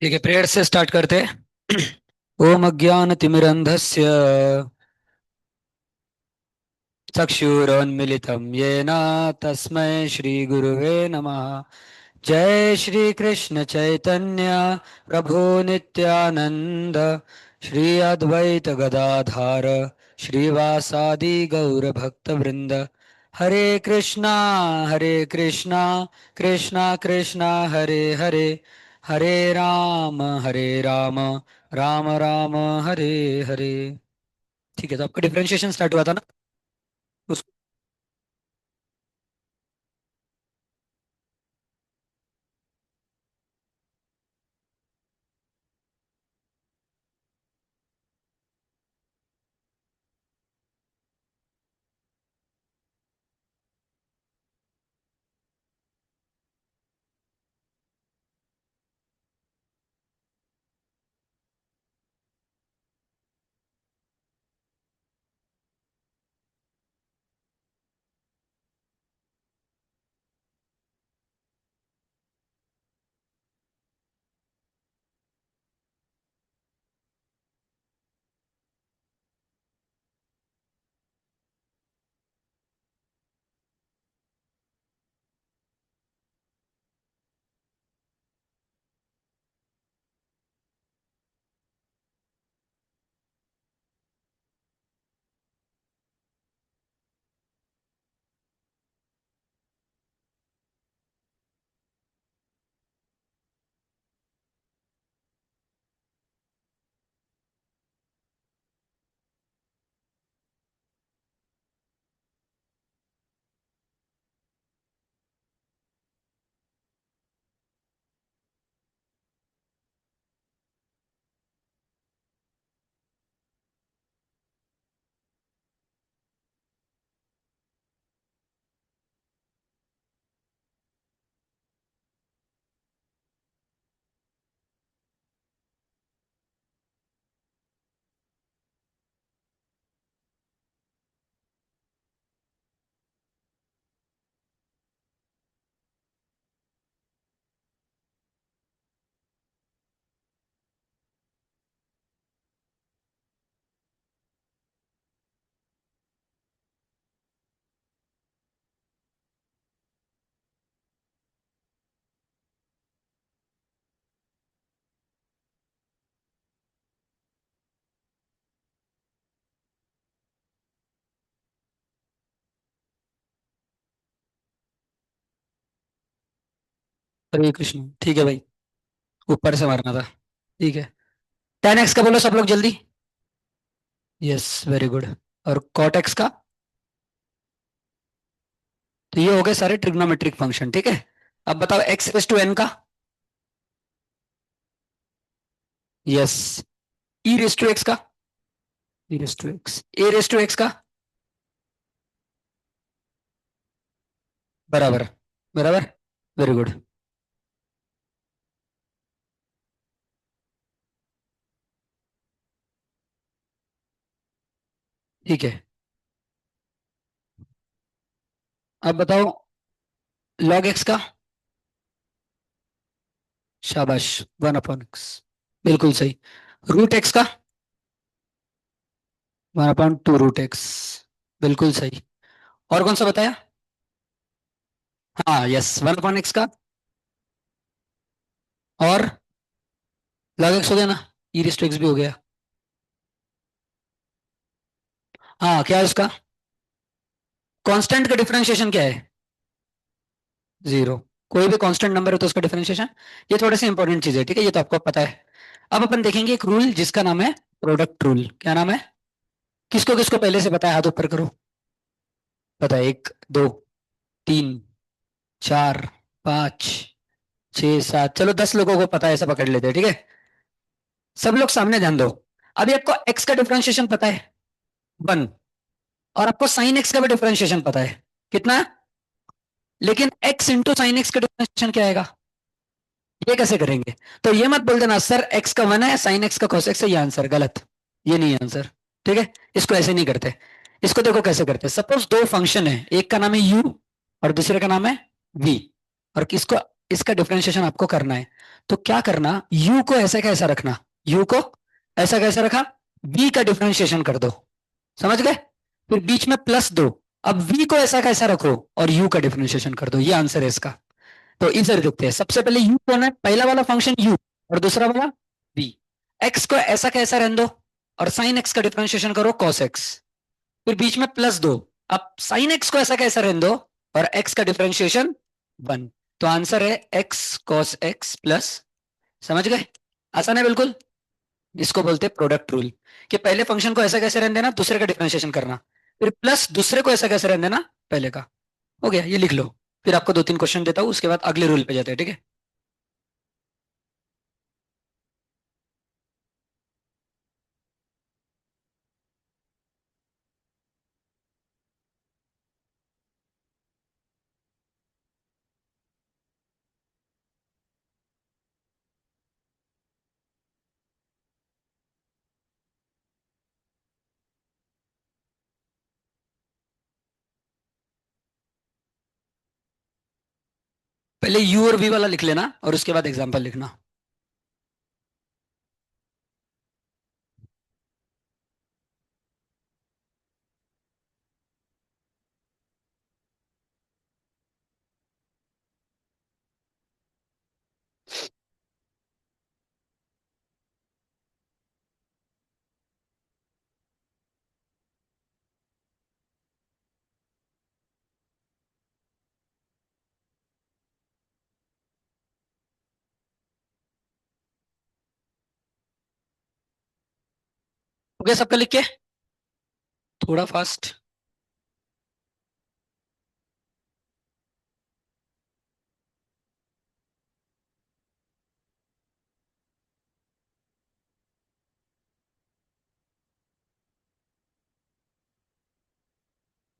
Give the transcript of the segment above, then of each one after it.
ठीक है, प्रेयर से स्टार्ट करते हैं। ओम अज्ञानतिमिरन्धस्य चक्षुरोन्मिलितं येन तस्मै श्रीगुरुवे नमः। जय श्री कृष्ण चैतन्य प्रभु नित्यानंद, श्री अद्वैत गदाधार श्रीवासादि गौर भक्त वृंद। हरे कृष्णा कृष्णा कृष्णा हरे हरे, हरे राम राम राम हरे हरे। ठीक है, तो आपका डिफरेंशिएशन स्टार्ट हुआ था ना उस। हरे कृष्ण, ठीक है भाई। ऊपर से मारना था। ठीक है, 10x का बोलो सब लोग जल्दी। Yes, very good. और cot x का? तो ये हो गए सारे ट्रिग्नोमेट्रिक फंक्शन, ठीक है। अब बताओ x रेस टू n का। Yes. e raise to x का? e raise to x। a raise to x का? बराबर, बराबर, वेरी गुड। ठीक है, अब बताओ log x का। शाबाश, 1/x, बिल्कुल सही। रूट x का? 1/2 √x, बिल्कुल सही। और कौन सा बताया? हाँ यस, 1/x का। और log x हो गया ना, e रेस टू x भी हो गया। हाँ, क्या है उसका? कांस्टेंट का डिफरेंशिएशन क्या है? जीरो। कोई भी कांस्टेंट नंबर है तो उसका डिफरेंशिएशन। ये थोड़े से इंपॉर्टेंट चीज है, ठीक है, ये तो आपको पता है। अब अपन देखेंगे एक रूल जिसका नाम है प्रोडक्ट रूल। क्या नाम है? किसको किसको पहले से पता है, हाथ ऊपर करो। पता है? एक, दो, तीन, चार, पांच, छह, सात, चलो 10 लोगों को पता है, ऐसा पकड़ लेते हैं, ठीक है। सब लोग सामने ध्यान दो। अभी आपको एक्स का डिफरेंशिएशन पता है, 1। और आपको साइन एक्स का भी डिफरेंशिएशन पता है, कितना? लेकिन एक्स इंटू साइन एक्स का डिफरेंशिएशन क्या आएगा? ये कैसे करेंगे? तो ये मत बोल देना सर एक्स का 1 है, साइन एक्स का cos एक्स है, ये आंसर गलत। ये नहीं है आंसर, ठीक है। इसको ऐसे नहीं करते। इसको देखो कैसे करते हैं। सपोज दो फंक्शन है, एक का नाम है u और दूसरे का नाम है v। और किसको इसका डिफरेंशिएशन आपको करना है। तो क्या करना, u को ऐसा कैसा रखना, u को ऐसा कैसा रखा, v का डिफरेंशिएशन कर दो, समझ गए? फिर बीच में प्लस दो, अब v को ऐसा कैसा रखो और u का डिफरेंशिएशन कर दो, ये आंसर है इसका। तो इधर देखते हैं, सबसे पहले u कौन है, पहला वाला फंक्शन u और दूसरा वाला v। x को ऐसा कैसा रहने दो और साइन x का डिफरेंशिएशन करो cos x, फिर बीच में प्लस दो, अब साइन x को ऐसा कैसा रहने दो और x का डिफरेंशिएशन 1। तो आंसर है x cos x प्लस, समझ गए? आसान है बिल्कुल। इसको बोलते हैं प्रोडक्ट रूल, कि पहले फंक्शन को ऐसा कैसे रहने देना, दूसरे का डिफरेंशिएशन करना, फिर प्लस दूसरे को ऐसा कैसे रहने देना, पहले का। हो गया, ये लिख लो। फिर आपको दो तीन क्वेश्चन देता हूँ, उसके बाद अगले रूल पे जाते हैं, ठीक है? पहले यू और वी वाला लिख लेना और उसके बाद एग्जाम्पल लिखना। हो गया सबका लिख के? थोड़ा फास्ट।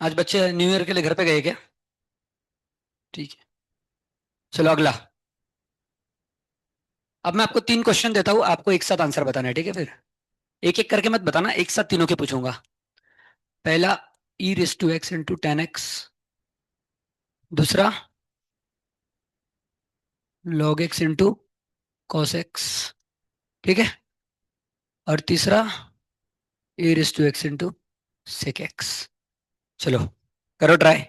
आज बच्चे न्यू ईयर के लिए घर पे गए क्या? ठीक है, चलो अगला। अब मैं आपको तीन क्वेश्चन देता हूँ, आपको एक साथ आंसर बताना है, ठीक है? फिर एक एक करके मत बताना, एक साथ तीनों के पूछूंगा। पहला, e raise to x into tan x. दूसरा, log x into cos x, ठीक है? और तीसरा, a raise to x into sec x. चलो करो ट्राई।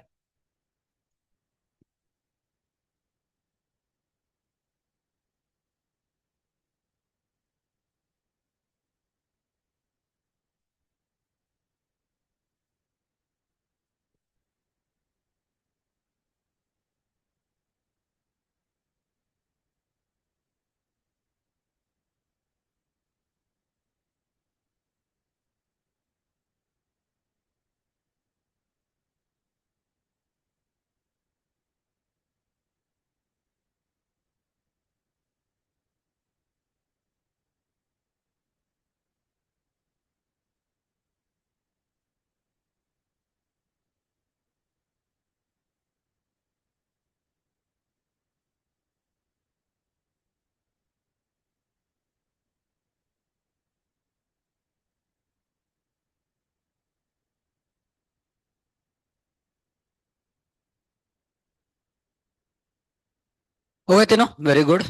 हो गए तीनों, वेरी गुड।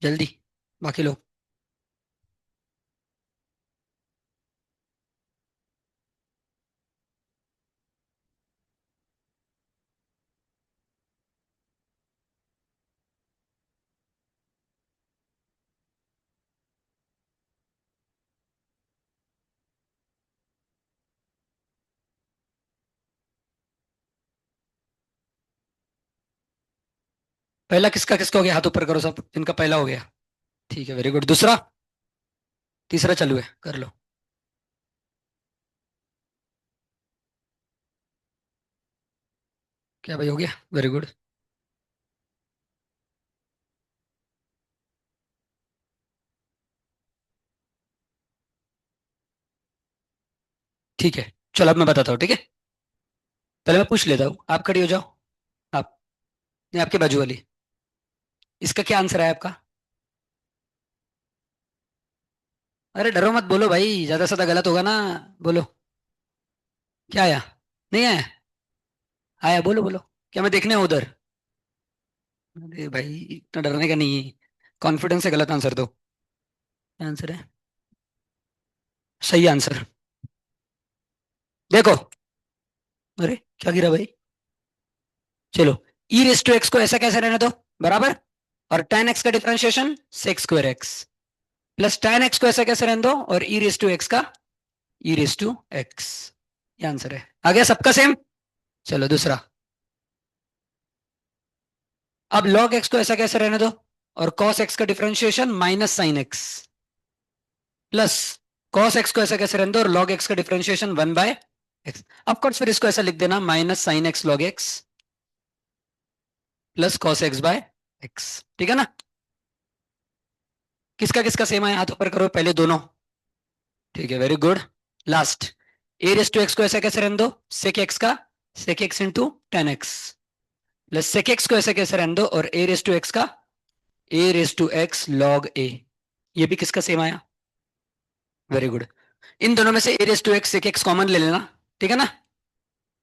जल्दी, बाकी लोग। पहला किसका किसका हो गया, हाथ ऊपर करो सब जिनका पहला हो गया। ठीक है, वेरी गुड। दूसरा, तीसरा चालू है, कर लो। क्या भाई, हो गया, वेरी गुड। ठीक है, चलो अब मैं बताता हूँ, ठीक है? पहले मैं पूछ लेता हूँ, आप खड़ी हो जाओ। आप, ये आपके बाजू वाली, इसका क्या आंसर है आपका? अरे डरो मत, बोलो भाई, ज्यादा से ज्यादा गलत होगा ना। बोलो। क्या आया? नहीं आया? आया, बोलो बोलो। क्या मैं देखने हूँ उधर? अरे भाई इतना डरने का नहीं है, कॉन्फिडेंस से गलत आंसर दो। क्या आंसर है? सही आंसर। देखो, अरे क्या गिरा भाई? चलो, ई रेस टू एक्स को ऐसा कैसे रहने दो, बराबर। और tan एक्स का differentiation sec square x, plus tan x को ऐसा कैसे रहने दो, और ई रेस टू एक्स का ई रेस टू एक्स। ये आंसर है, आ गया सबका सेम। चलो दूसरा। अब log एक्स को ऐसा कैसे रहने दो, और cos एक्स का differentiation minus sine x, plus cos x को ऐसा कैसे रहने दो, और log एक्स का डिफरेंशिएशन 1/x। ऑफकोर्स फिर इसको ऐसा लिख देना, minus sine x log x plus cos x by x. ठीक है ना? किसका किसका सेम है, हाथ ऊपर करो पहले दोनों। ठीक है, very good. Last, a raise to x को ऐसा कैसे रहने दो, सेक एक्स का sec x into tan x, plus sec x को ऐसा कैसे रहने दो, और ए रेस टू एक्स का a raise to x log ए। ये भी किसका सेम आया? Very good. इन दोनों में से a raise to x sec x common ले लेना। ठीक है ना?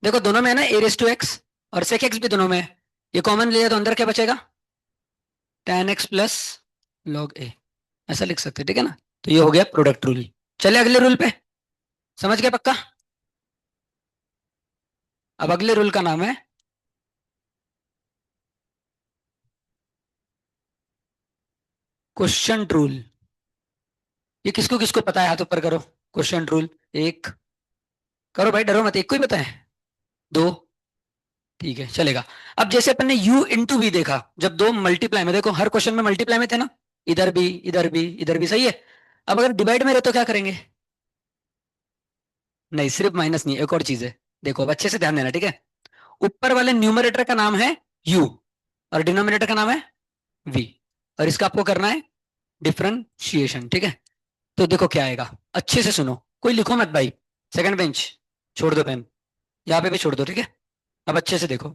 देखो दोनों में है ना ए रेस टू एक्स, और सेक एक्स भी दोनों में है। ये कॉमन ले लिया तो अंदर क्या बचेगा, टेन एक्स प्लस लॉग ए। ऐसा लिख सकते हैं, ठीक है ना? तो ये हो गया प्रोडक्ट रूल। चले अगले रूल पे। समझ गए पक्का? अब अगले रूल का नाम है क्वेश्चन रूल। ये किसको किसको पता है, हाथ ऊपर करो। क्वेश्चन रूल एक, करो भाई डरो मत, एक को ही पता है? दो, ठीक है चलेगा। अब जैसे अपन ने u इंटू वी देखा, जब दो मल्टीप्लाई में, देखो हर क्वेश्चन में मल्टीप्लाई में थे ना, इधर भी इधर भी इधर भी, सही है। अब अगर डिवाइड में रहे तो क्या करेंगे? नहीं, सिर्फ माइनस नहीं, एक और चीज है। देखो अब अच्छे से ध्यान देना, ठीक है। ऊपर वाले न्यूमरेटर का नाम है u, और डिनोमिनेटर का नाम है v, और इसका आपको करना है डिफरेंशिएशन, ठीक है। तो देखो क्या आएगा, अच्छे से सुनो, कोई लिखो मत भाई। सेकंड बेंच, छोड़ दो पेन, यहाँ पे भी छोड़ दो, ठीक है। अब अच्छे से देखो,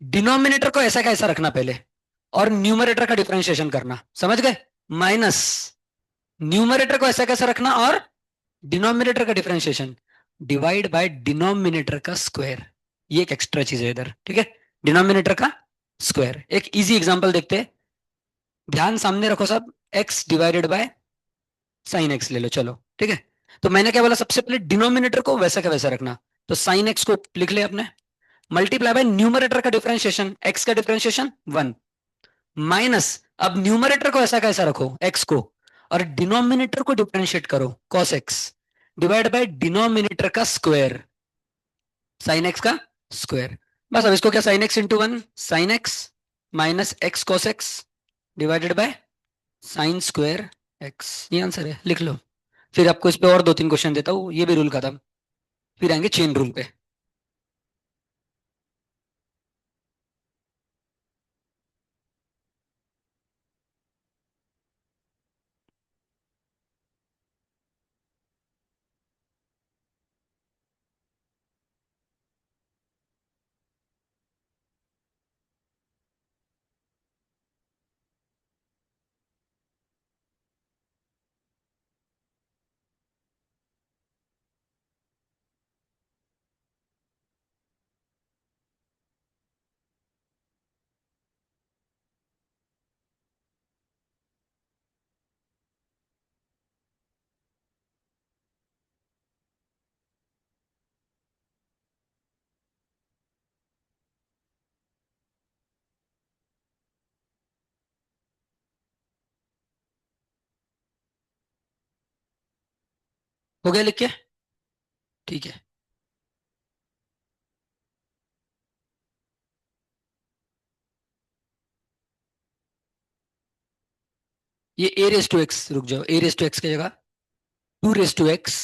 डिनोमिनेटर को ऐसा का ऐसा रखना पहले, और न्यूमरेटर का डिफरेंशिएशन करना, समझ गए? माइनस न्यूमरेटर को ऐसा कैसा रखना, और डिनोमिनेटर का डिफरेंशिएशन डिवाइड बाय डिनोमिनेटर का स्क्वायर। ये एक एक्स्ट्रा चीज है इधर, ठीक है। डिनोमिनेटर का स्क्वायर। एक इजी एग्जांपल देखते हैं, ध्यान सामने रखो सब। x divided by sine x ले लो, चलो ठीक है। तो मैंने क्या बोला, सबसे पहले डिनोमिनेटर को वैसा का वैसा रखना। तो साइन एक्स को लिख ले अपने, मल्टीप्लाई बाय न्यूमरेटर का डिफरेंशिएशन, एक्स का डिफरेंशिएशन 1, माइनस, अब न्यूमरेटर को ऐसा कैसा रखो एक्स को, और डिनोमिनेटर को डिफरेंशिएट करो cos x, divide by denominator का स्क्वायर, साइन एक्स का स्क्वायर। बस अब इसको क्या, sign x into one sine x minus x cos x divided by sine square x. ये आंसर है, लिख लो। फिर आपको इस पे और दो तीन क्वेश्चन देता हूँ, ये भी रूल खत्म। फिर आएंगे चेन रूल पे। हो गया लिख के? ठीक है। ये ए रेस टू एक्स, रुक जाओ, ए रेस टू एक्स की जगह two raise to x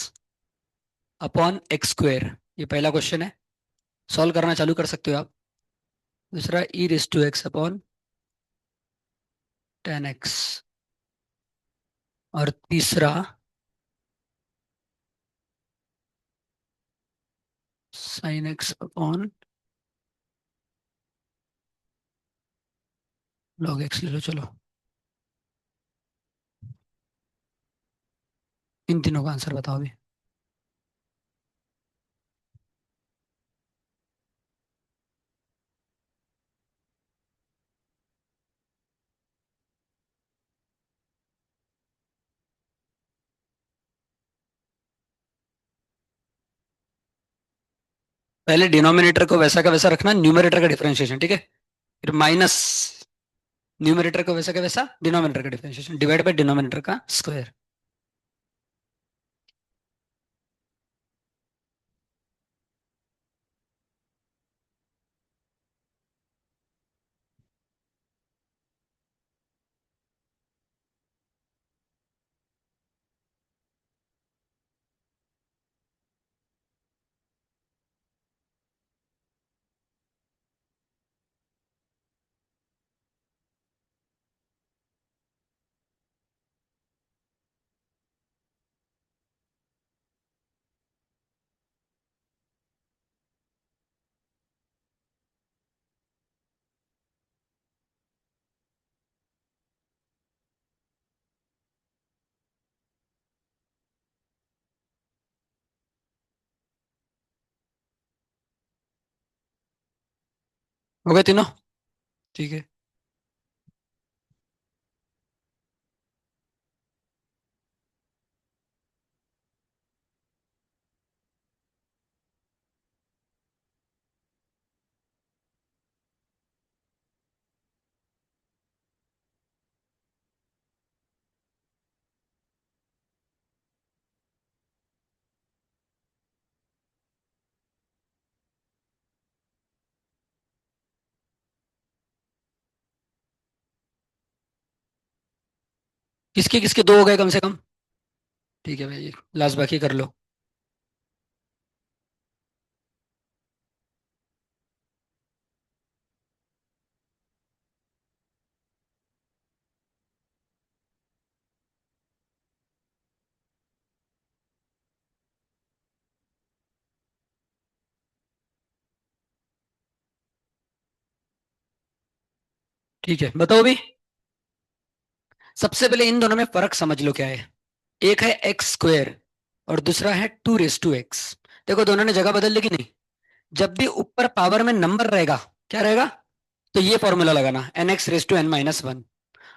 upon x square. ये पहला क्वेश्चन है, सॉल्व करना चालू कर सकते हो आप। दूसरा e raise to x upon tan x, और तीसरा sine x upon log x ले लो, चलो। इन तीनों का आंसर बताओ अभी। पहले डिनोमिनेटर को वैसा का वैसा रखना, न्यूमरेटर का डिफरेंशिएशन, ठीक है। फिर माइनस न्यूमरेटर को वैसा का वैसा, डिनोमिनेटर का डिफरेंशिएशन डिवाइड बाय डिनोमिनेटर का स्क्वायर। हो गए तीनों? ठीक है। किसके किसके दो हो गए कम से कम? ठीक है भाई, लास्ट बाकी कर लो। ठीक है, बताओ भी। सबसे पहले इन दोनों में फर्क समझ लो क्या है। एक है एक्स स्क्वायर और दूसरा है टू रेस टू एक्स। देखो दोनों ने जगह बदल ली कि नहीं? जब भी ऊपर पावर में नंबर रहेगा, क्या रहेगा? तो ये फॉर्मूला लगाना, n x raise to n minus one.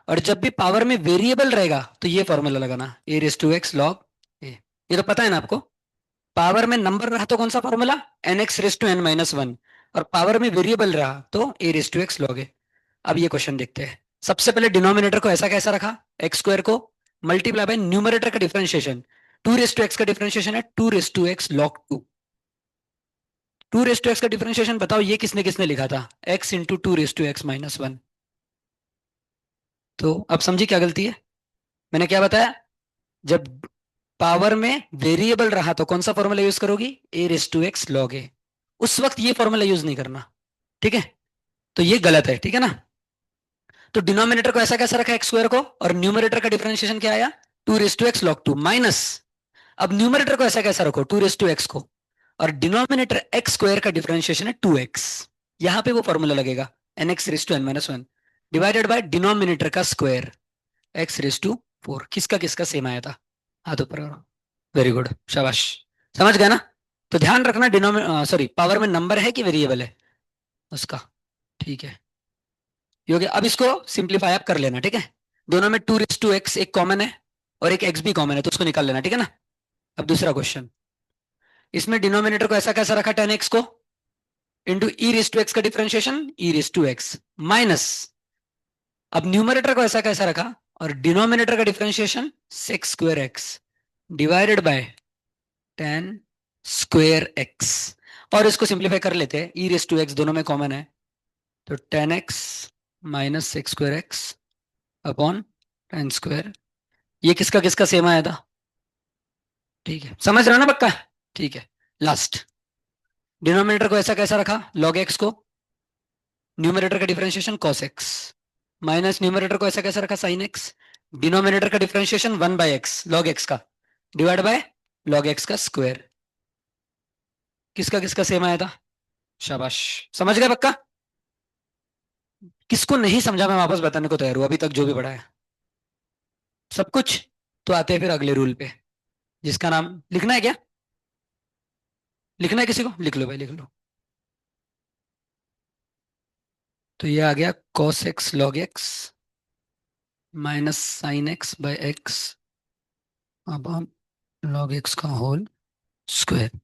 और जब भी पावर में वेरिएबल रहेगा तो ये फॉर्मूला लगाना, ए रेस टू एक्स लॉग ए। ये तो पता है ना आपको? पावर में नंबर रहा तो कौन सा formula? N x raise to n minus one. और पावर में वेरिएबल रहा तो a raise to x log a. अब ये क्वेश्चन देखते हैं। सबसे पहले डिनोमिनेटर को ऐसा कैसा रखा, एक्स स्क्वायर को मल्टीप्लाई बाय न्यूमरेटर का differentiation. Two raise to x का डिफरेंशिएशन है two raise to x log two. Two raise to x का डिफरेंशिएशन बताओ, ये किसने किसने लिखा था? X into two raise to x minus one. तो अब समझी क्या गलती है? मैंने क्या बताया? जब पावर में वेरिएबल रहा तो कौन सा फॉर्मूला यूज करोगी? ए रेस टू एक्स लॉग ए। उस वक्त ये फॉर्मूला यूज नहीं करना, ठीक है? तो ये गलत है, ठीक है ना? तो डिनोमिनेटर को ऐसा कैसा रखा एक्स स्क्वायर को, और न्यूमरेटर का डिफरेंशिएशन क्या आया? Two raise to x log two minus. अब न्यूमरेटर को ऐसा कैसा रखो, टू रेस टू एक्स को, और डिनोमिनेटर एक्स स्क्वायर का डिफरेंशिएशन है टू एक्स। यहां पे वो फॉर्मूला लगेगा, n x raise to n minus one divided by denominator का square, x raise to four. किसका किसका सेम आया था? हाथ ऊपर करो। वेरी गुड, शाबाश। समझ गया ना? तो ध्यान रखना, सॉरी, पावर में नंबर है कि वेरिएबल है उसका। ठीक है, ये हो गया। अब इसको सिंप्लीफाई आप कर लेना, ठीक है? दोनों में टू रेस टू एक्स एक कॉमन है और एक एक्स भी कॉमन है, तो उसको निकाल लेना, ठीक है ना? अब दूसरा क्वेश्चन। इसमें डिनोमिनेटर को ऐसा कैसा रखा, टेन एक्स को into e raise to x का differentiation e raise to x minus. अब न्यूमरेटर को ऐसा कैसा रखा और डिनोमिनेटर का differentiation sec square x divided by tan square x. और इसको सिंप्लीफाई कर लेते हैं, ई रेस टू एक्स दोनों में कॉमन है, तो ten x minus sex square x upon ten square. ये किसका किसका सेम आया था? ठीक है, समझ रहे हो ना पक्का? ठीक है, लास्ट। डिनोमिनेटर को ऐसा कैसा रखा, लॉग एक्स को, न्यूमरेटर का differentiation cos x minus numerator को ऐसा कैसा रखा, साइन एक्स। डिनोमिनेटर का differentiation one by x log x का डिवाइड बाय लॉग एक्स का स्क्वायर। किसका किसका सेम आया था? शाबाश, समझ गए पक्का? किसको नहीं समझा मैं वापस बताने को तैयार हूं, अभी तक जो भी पढ़ा है सब कुछ। तो आते हैं फिर अगले रूल पे, जिसका नाम लिखना है क्या? लिखना है किसी को? लिख लो भाई, लिख लो। तो ये आ गया cos x log x minus sine x by x upon log x का होल स्क्वायर।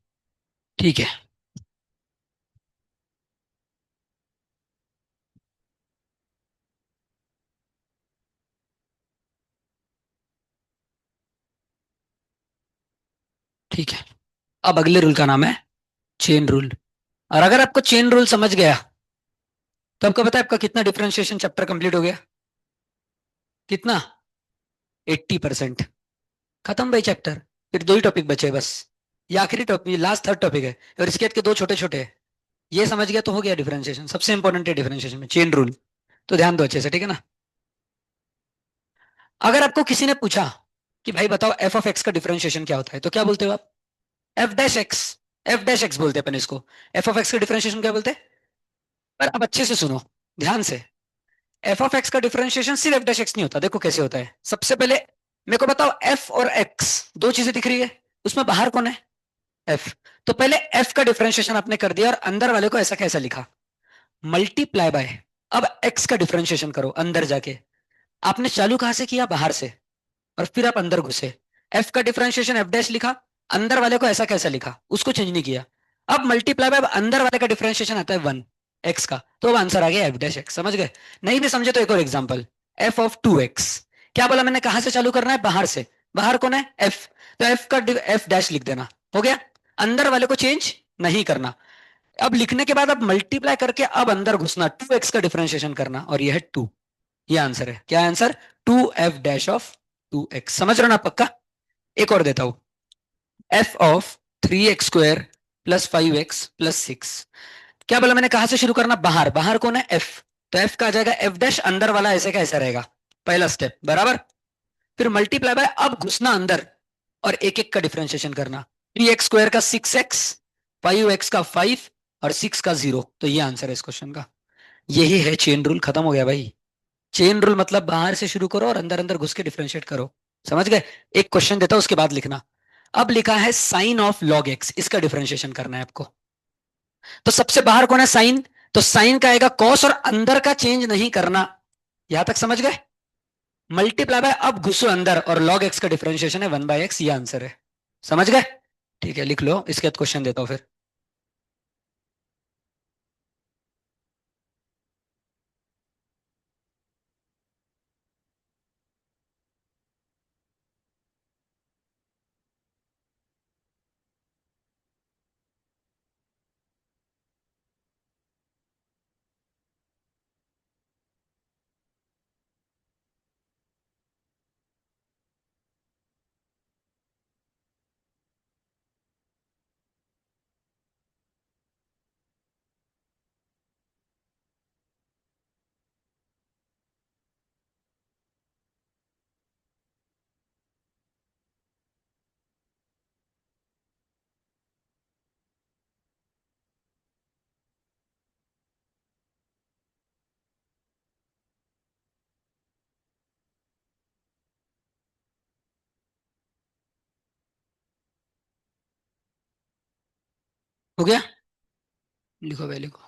ठीक है, अब अगले रूल का नाम है चेन रूल। और अगर आपको चेन रूल समझ गया तो आपको पता है आपका कितना डिफरेंशिएशन चैप्टर कंप्लीट हो गया? कितना? 80%। खत्म भाई चैप्टर। फिर दो ही टॉपिक बचे बस। ये आखिरी टॉपिक, लास्ट थर्ड टॉपिक है, और इसके बाद के दो छोटे छोटे हैं। ये समझ गया तो हो गया डिफरेंशिएशन। सबसे इंपॉर्टेंट है डिफरेंशिएशन में चेन रूल। तो ध्यान दो अच्छे से, ठीक है ना? अगर आपको किसी ने पूछा कि भाई बताओ एफ ऑफ एक्स का डिफरेंशिएशन क्या होता है, तो क्या बोलते हो आप? F dash x. F dash x बोलते हैं अपन इसको। एफ ऑफ एक्स का डिफरेंशिएशन क्या बोलते हैं? पर अब अच्छे से सुनो, ध्यान से। एफ ऑफ एक्स का डिफरेंशिएशन सिर्फ एफ डैश एक्स नहीं होता। देखो कैसे होता है। सबसे पहले मेरे को बताओ, एफ और एक्स दो चीजें दिख रही है, उसमें बाहर कौन है? एफ। तो पहले एफ का डिफरेंशिएशन आपने कर दिया और अंदर वाले को ऐसा कैसा लिखा? Multiply by. अब एक्स का डिफरेंशिएशन करो अंदर जाके। आपने चालू कहां से किया? बाहर से। और फिर आप अंदर घुसे। एफ का डिफरेंशिएशन एफ डैश लिखा, अंदर वाले को ऐसा कैसा लिखा, उसको चेंज नहीं किया। अब मल्टीप्लाई बाय, अब अंदर वाले का डिफरेंशिएशन आता है 1 एक्स का, तो अब आंसर आ गया एफ डैश एक्स। समझ गए? नहीं भी समझे तो एक और एग्जांपल, एफ ऑफ 2x। क्या बोला मैंने? कहां से चालू करना है? बाहर से। बाहर कौन है? एफ। तो एफ का एफ डैश लिख देना, हो गया। अंदर वाले को चेंज नहीं करना। अब लिखने के बाद अब मल्टीप्लाई करके अब अंदर घुसना, 2x का डिफरेंशिएशन करना, और यह है 2। ये आंसर है। क्या answer? 2f dash of 2x। समझ रहे हो ना पक्का? एक और देता हूं, F of 3x² plus 5x plus 6। क्या बोला मैंने? कहां से शुरू करना? बाहर। बाहर कौन है? एफ। तो एफ का आ जाएगा एफ डैश, अंदर वाला ऐसे का ऐसा रहेगा। पहला स्टेप बराबर। फिर मल्टीप्लाई बाय, अब घुसना अंदर और एक एक का डिफरेंशिएशन करना। 3x² का 6x, 5x का 5, और 6 का 0। तो ये आंसर है इस क्वेश्चन का। यही है चेन रूल। खत्म हो गया भाई। चेन रूल मतलब बाहर से शुरू करो और अंदर अंदर घुस के डिफरेंशिएट करो। समझ गए? एक क्वेश्चन देता हूं उसके बाद लिखना। अब लिखा है साइन ऑफ लॉग एक्स, इसका डिफरेंशिएशन करना है आपको। तो सबसे बाहर कौन है? साइन। तो साइन का आएगा कॉस, और अंदर का चेंज नहीं करना। यहां तक समझ गए? मल्टीप्लाई बाय, अब घुसो अंदर, और लॉग एक्स का डिफरेंशिएशन है 1/x। ये आंसर है। समझ गए? ठीक है, लिख लो। इसके बाद क्वेश्चन देता हूं फिर। हो गया? लिखो भाई, लिखो।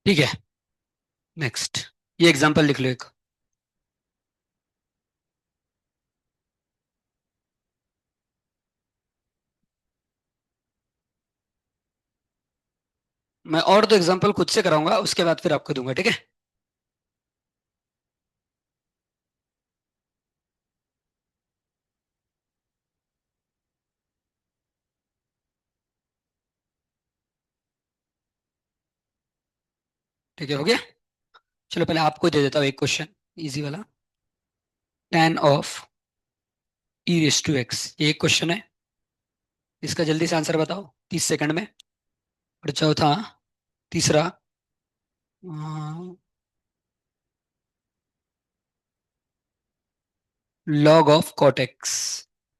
ठीक है, नेक्स्ट। ये एग्जांपल लिख लो एक। मैं और दो एग्जांपल खुद से कराऊंगा, उसके बाद फिर आपको दूंगा, ठीक है? ठीक है, हो गया। चलो पहले आपको दे देता हूँ एक क्वेश्चन, इजी वाला। tan ऑफ e⁻x, ये एक क्वेश्चन है। इसका जल्दी से आंसर बताओ 30 सेकंड में। और चौथा, तीसरा, log ऑफ cot x।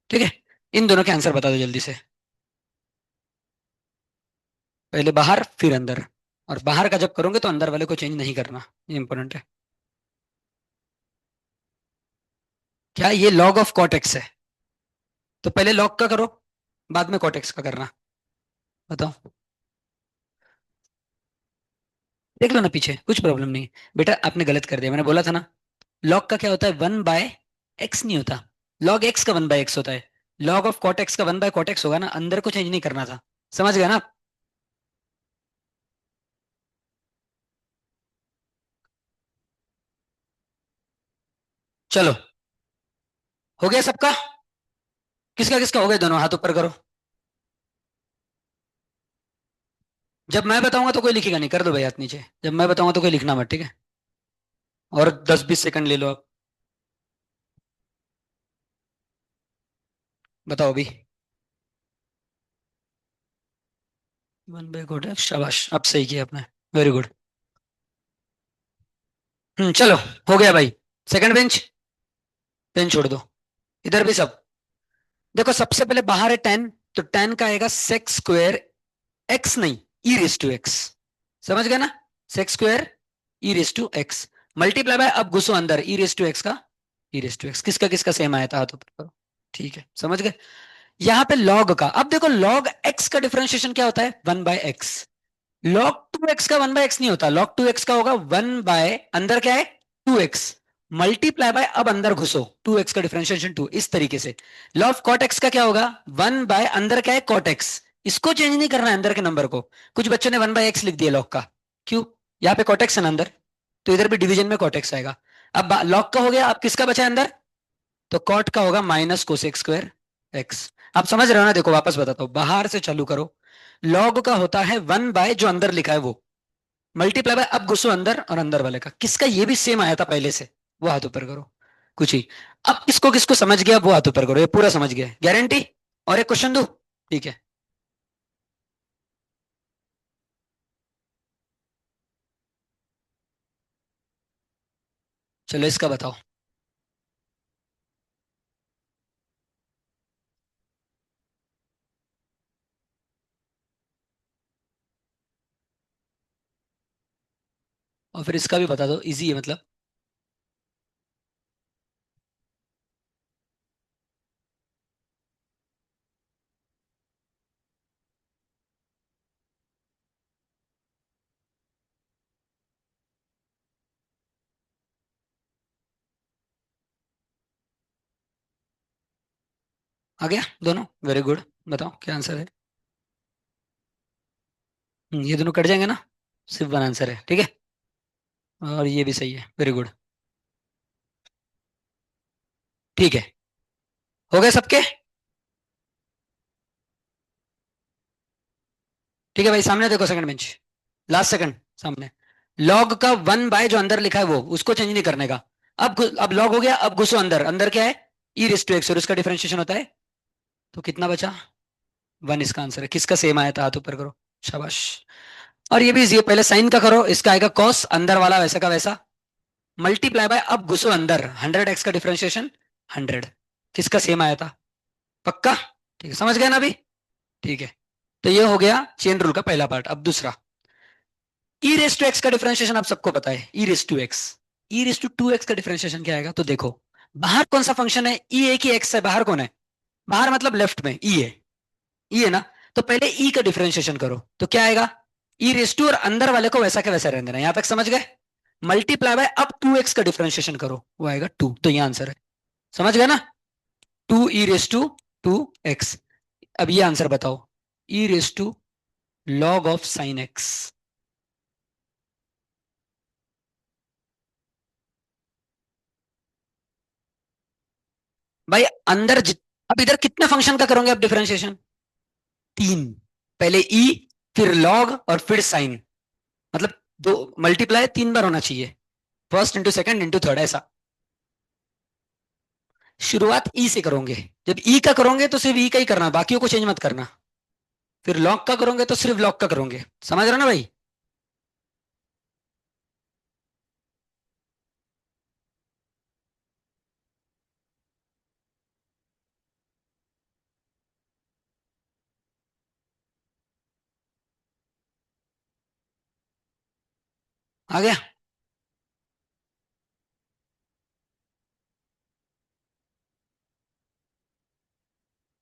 ठीक है, इन दोनों के आंसर बता दो जल्दी से। पहले बाहर फिर अंदर, और बाहर का जब करोगे तो अंदर वाले को चेंज नहीं करना। ये इंपॉर्टेंट है। क्या ये log ऑफ cot x है? तो पहले log का करो, बाद में cot x का करना। बताओ। देख लो ना पीछे, कुछ प्रॉब्लम नहीं। बेटा आपने गलत कर दिया, मैंने बोला था ना, लॉग का क्या होता है, 1/x नहीं होता, लॉग एक्स का 1/x होता है। लॉग ऑफ कॉट एक्स का 1/cot x होगा ना, अंदर को चेंज नहीं करना था। समझ गया ना आप? चलो, हो गया सबका? किसका किसका हो गया, दोनों हाथ ऊपर करो। जब मैं बताऊंगा तो कोई लिखेगा नहीं, कर दो भाई हाथ नीचे, जब मैं बताऊंगा तो कोई लिखना मत, ठीक है? और 10-20 सेकंड ले लो आप। बताओ अभी। 1/cot x, शाबाश, अब सही किया आपने। Very good. चलो, हो गया भाई। सेकंड बेंच, पेन छोड़ दो। इधर भी सब। देखो सबसे पहले बाहर है 10, तो 10 का आएगा सेक्स स्क्वायर, एक्स नहीं, ई रेस टू एक्स। समझ गए ना? Sec square e raise to x, multiply by, अब घुसो अंदर, ई रेस टू एक्स का ई रेस टू एक्स। किसका किसका सेम आया था, हाथ ऊपर करो। ठीक है, समझ गए? यहाँ पे लॉग का, अब देखो लॉग एक्स का डिफरेंशिएशन क्या होता है, 1/x। लॉग 2x का 1/x नहीं होता, लॉग 2x का होगा 1 बाय, अंदर क्या है, 2x, मल्टीप्लाई बाय, अब अंदर घुसो, 2x का डिफरेंशिएशन 2, इस तरीके से। लॉग कॉट एक्स का क्या होगा, 1 बाय, अंदर क्या है, कॉट एक्स। इसको चेंज नहीं करना है अंदर के नंबर को। कुछ बच्चों ने 1/x लिख दिया लॉग का, क्यों? यहाँ पे कॉट एक्स है ना अंदर, तो इधर भी डिवीजन में कॉट एक्स आएगा। अब लॉग का हो गया, अब किसका बचा है अंदर, तो कॉट का होगा माइनस कोसेक स्क्वायर एक्स। आप समझ रहे हो ना? देखो वापस बताता हूं, बाहर से चालू करो। लॉग का होता है 1 बाय, जो अंदर लिखा है वो, मल्टीप्लाई बाय, अब घुसो अंदर, और अंदर वाले का किसका ये भी सेम आया था पहले से, वो हाथ ऊपर करो। कुछ ही। अब किसको किसको समझ गया वो हाथ ऊपर करो, ये पूरा समझ गया, गारंटी? और एक क्वेश्चन दो, ठीक है? चलो इसका बताओ। और फिर इसका भी बता दो, इजी है मतलब। आ गया दोनों, वेरी गुड। बताओ क्या आंसर है। ये दोनों कट जाएंगे ना, सिर्फ वन आंसर है, ठीक है? और ये भी सही है, वेरी गुड। ठीक है, हो गए सबके? ठीक है भाई, सामने देखो, सेकंड बेंच, लास्ट सेकंड, सामने। लॉग का 1 बाय, जो अंदर लिखा है वो, उसको चेंज नहीं करने का। अब लॉग हो गया, अब घुसो अंदर, अंदर क्या है, ई रेस टू एक्स, और उसका डिफरेंशिएशन होता है, तो कितना बचा, 1, इसका आंसर है। किसका सेम आया था, हाथ ऊपर करो। शाबाश। और ये भी इजी है, पहले साइन का करो, इसका आएगा कॉस, अंदर वाला वैसा का वैसा, मल्टीप्लाई बाय, अब घुसो अंदर, 100x का डिफरेंशिएशन 100। किसका सेम आया था? पक्का? ठीक है, समझ गए ना अभी? ठीक है, तो ये हो गया चेन रूल का पहला पार्ट। अब दूसरा, ई रेस टू एक्स का डिफरेंशिएशन आप सबको पता है, e raise to x. E raise to 2x का डिफरेंशिएशन क्या आएगा, तो देखो, बाहर कौन सा फंक्शन है, ई ए की एक्स है, बाहर कौन है, बाहर मतलब लेफ्ट में ई है, ई है ना? तो पहले ई का डिफरेंशिएशन करो, तो क्या आएगा, ई रेस टू, और अंदर वाले को वैसा के वैसा रहने देना, यहां तक समझ गए? मल्टीप्लाई बाय, अब 2x का डिफरेंशिएशन करो, वो आएगा 2, तो ये आंसर है। समझ गए ना? 2 e raised to 2x। अब ये आंसर बताओ, e raise to log of sine x. भाई अंदर अब इधर कितने फंक्शन का करोगे आप डिफरेंशिएशन, 3। पहले ई, फिर लॉग, और फिर साइन, मतलब दो, मल्टीप्लाई 3 बार होना चाहिए, first into second into third, ऐसा। शुरुआत ई से करोगे, जब ई का करोगे तो सिर्फ ई का ही करना, बाकियों को चेंज मत करना। फिर लॉग का करोगे तो सिर्फ लॉग का करोगे। समझ रहे हो ना भाई? आ गया?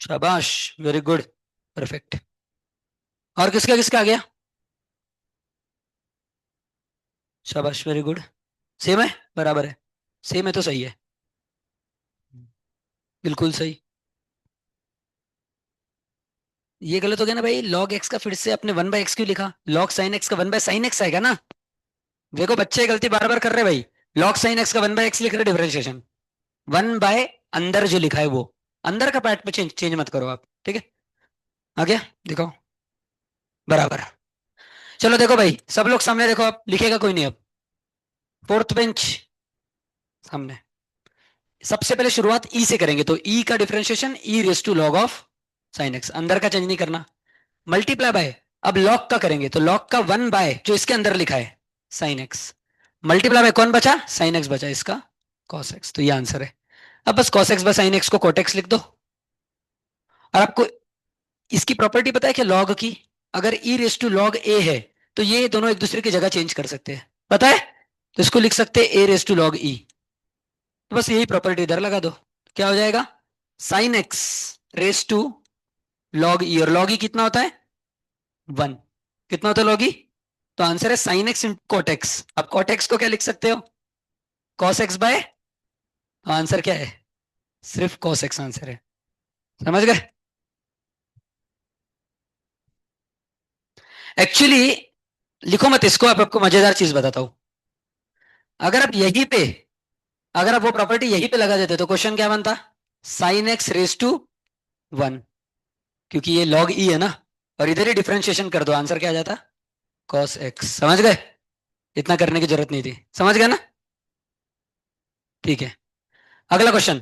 शाबाश, वेरी गुड, परफेक्ट। और किसका किसका आ गया? शाबाश, वेरी गुड। सेम है, बराबर है। सेम है तो सही है। बिल्कुल सही। ये गलत हो गया ना भाई, लॉग एक्स का फिर से अपने वन बाय एक्स क्यों लिखा? लॉग साइन एक्स का वन बाय साइन एक्स आएगा ना। देखो बच्चे गलती बार बार कर रहे हैं भाई। लॉग साइन एक्स का वन बाय एक्स लिख रहे डिफरेंशिएशन। वन बाय अंदर जो लिखा है वो, अंदर का पार्ट में चेंज चेंज मत करो आप, ठीक है। आ गया, दिखाओ। बराबर। चलो देखो भाई, सब लोग सामने देखो, आप लिखेगा कोई नहीं अब। फोर्थ बेंच सामने। सबसे पहले शुरुआत ई से करेंगे, तो ई का differentiation e raise to log of sine x, अंदर का चेंज नहीं करना। मल्टीप्लाई बाय, अब लॉग का करेंगे तो लॉग का वन बाय जो इसके अंदर लिखा है साइन एक्स, मल्टीप्लाई बाय कौन बचा, साइन एक्स बचा इसका, कॉस एक्स, तो ये आंसर है। अब बस cos x by sine x को कोट एक्स लिख दो। और आपको इसकी प्रॉपर्टी पता है कि लॉग की, अगर ई रेस टू लॉग ए है तो ये दोनों एक दूसरे की जगह चेंज कर सकते हैं, पता है। तो इसको लिख सकते हैं ए रेस टू लॉग ई। तो बस यही प्रॉपर्टी इधर लगा दो, क्या हो जाएगा, sine x raise to log e, और लॉग ई कितना होता है, वन। कितना होता है लॉग ई, तो आंसर है sine x into cot x. अब कॉट एक्स को क्या लिख सकते हो, कॉस एक्स बाय, तो आंसर क्या है, सिर्फ कॉस एक्स आंसर है। समझ गए। एक्चुअली लिखो मत इसको, अब आपको मजेदार चीज बताता हूं। अगर आप यहीं पे, अगर आप वो प्रॉपर्टी यहीं पे लगा देते तो क्वेश्चन क्या बनता, sine x raise to one, क्योंकि ये लॉग ई है ना, और इधर ही डिफरेंशिएशन कर दो, आंसर क्या आ जाता, कॉस एक्स। समझ गए, इतना करने की जरूरत नहीं थी, समझ गए ना। ठीक है, अगला क्वेश्चन।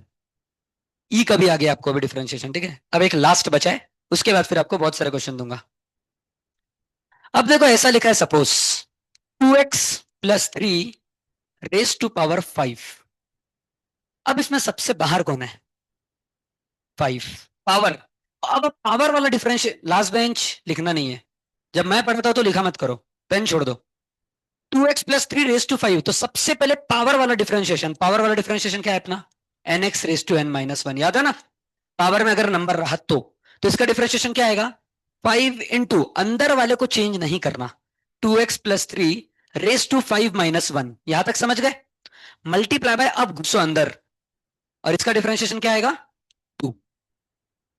ई कभी आ गया आपको अभी डिफरेंशिएशन, ठीक है। अब एक लास्ट बचा है, उसके बाद फिर आपको बहुत सारे क्वेश्चन दूंगा। अब देखो ऐसा लिखा है, suppose 2x+3 raise to power 5। अब इसमें सबसे बाहर कौन है, 5, पावर। अब पावर वाला डिफरेंशियल, लास्ट बेंच लिखना नहीं है, जब मैं पढ़ता हूं तो लिखा मत करो, पेन छोड़ दो। 2x+3 रेस टू 5, तो सबसे पहले पावर वाला डिफरेंशिएशन, पावर वाला डिफरेंशिएशन क्या है अपना, nx रेस टू n-1, याद है ना। पावर में अगर नंबर रहा तो इसका डिफरेंशिएशन क्या आएगा, 5 इंटू, अंदर वाले को चेंज नहीं करना, 2x+3 रेस टू 5-1, यहां तक समझ गए। मल्टीप्लाई बाय, अब घुसो अंदर, और इसका डिफरेंशिएशन क्या आएगा, 2,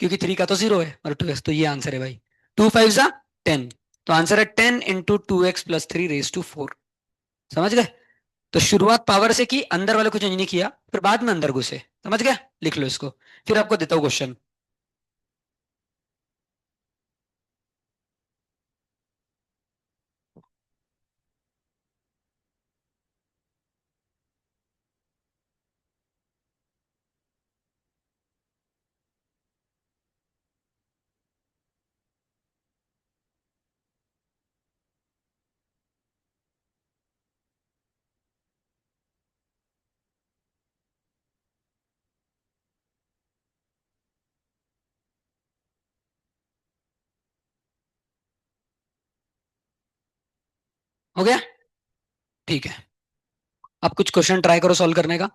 क्योंकि 3 का तो 0 है और 2x, तो ये आंसर है भाई। 2 5 10, तो आंसर है 10 इंटू 2x+3 रेस टू 4। समझ गए। तो शुरुआत पावर से की, अंदर वाले को चेंज नहीं किया, फिर बाद में अंदर घुसे। समझ गया, लिख लो इसको, फिर आपको देता हूं क्वेश्चन। हो गया, ठीक है। अब कुछ क्वेश्चन ट्राई करो सॉल्व करने का।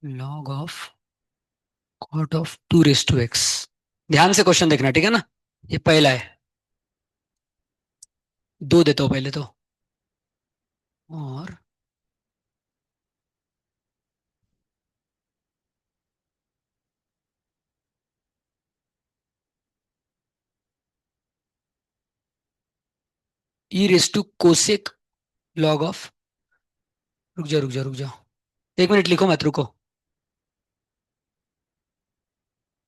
Log of cot of 2 raise to x, ध्यान से क्वेश्चन देखना, ठीक है ना। ये पहला है, दो देता हूं पहले तो, और e raise to cosec log of, रुक जा रुक जा रुक जाओ, 1 मिनट लिखो मत, रुको।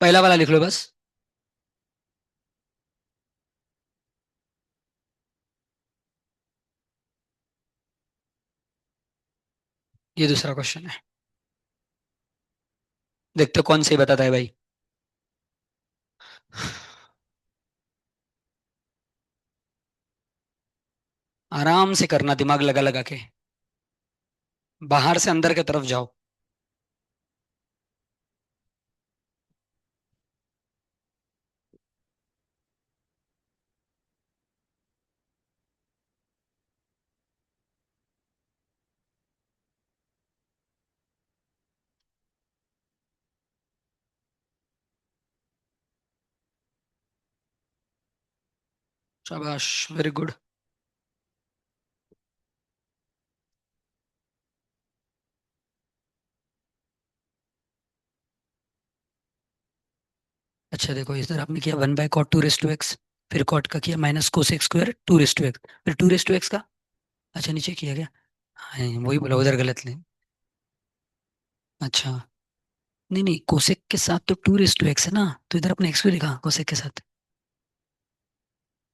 पहला वाला लिख लो बस। ये दूसरा क्वेश्चन है, देखते हो कौन सही बताता है भाई। आराम से करना, दिमाग लगा लगा के, बाहर से अंदर की तरफ जाओ। शाबाश, वेरी गुड। अच्छा देखो, इधर आपने किया 1/cot 2 raised to x, फिर कॉट का किया -cos x² 2 raised to x, फिर 2 raised to x का। अच्छा नीचे किया गया। हाँ वही बोला, उधर गलत नहीं। अच्छा, नहीं नहीं, कोसेक के साथ तो 2 raised to x है ना, तो इधर अपने एक्स भी लिखा कोसेक के साथ।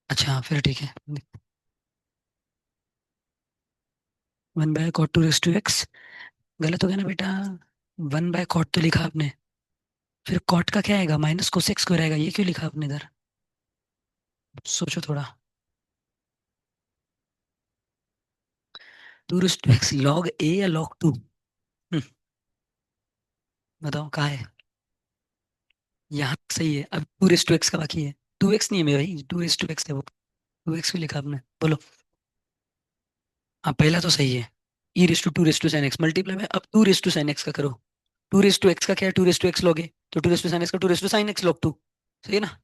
अच्छा फिर ठीक है। 1/cot 2 raised to x, गलत हो गया ना बेटा। 1/cot तो लिखा आपने, फिर कॉट का क्या आएगा, -cos x² आएगा, ये क्यों लिखा आपने इधर? सोचो थोड़ा। 2 raised to x log A या log 2? बताओ कहाँ है। यहाँ सही है, अब 2 raised to x का बाकी है। 2x नहीं है मेरा भाई, 2 raised to x है वो। 2x भी लिखा आपने, बोलो। हाँ पहला तो सही है। e⁻²⁵ मल्टीप्लाई में अब 2 raised to sin x का करो। 2 raised to x का क्या है, 2 raised to x log A, तो 2 raised to sin x का 2 raised to sin x log 2। सही है ना?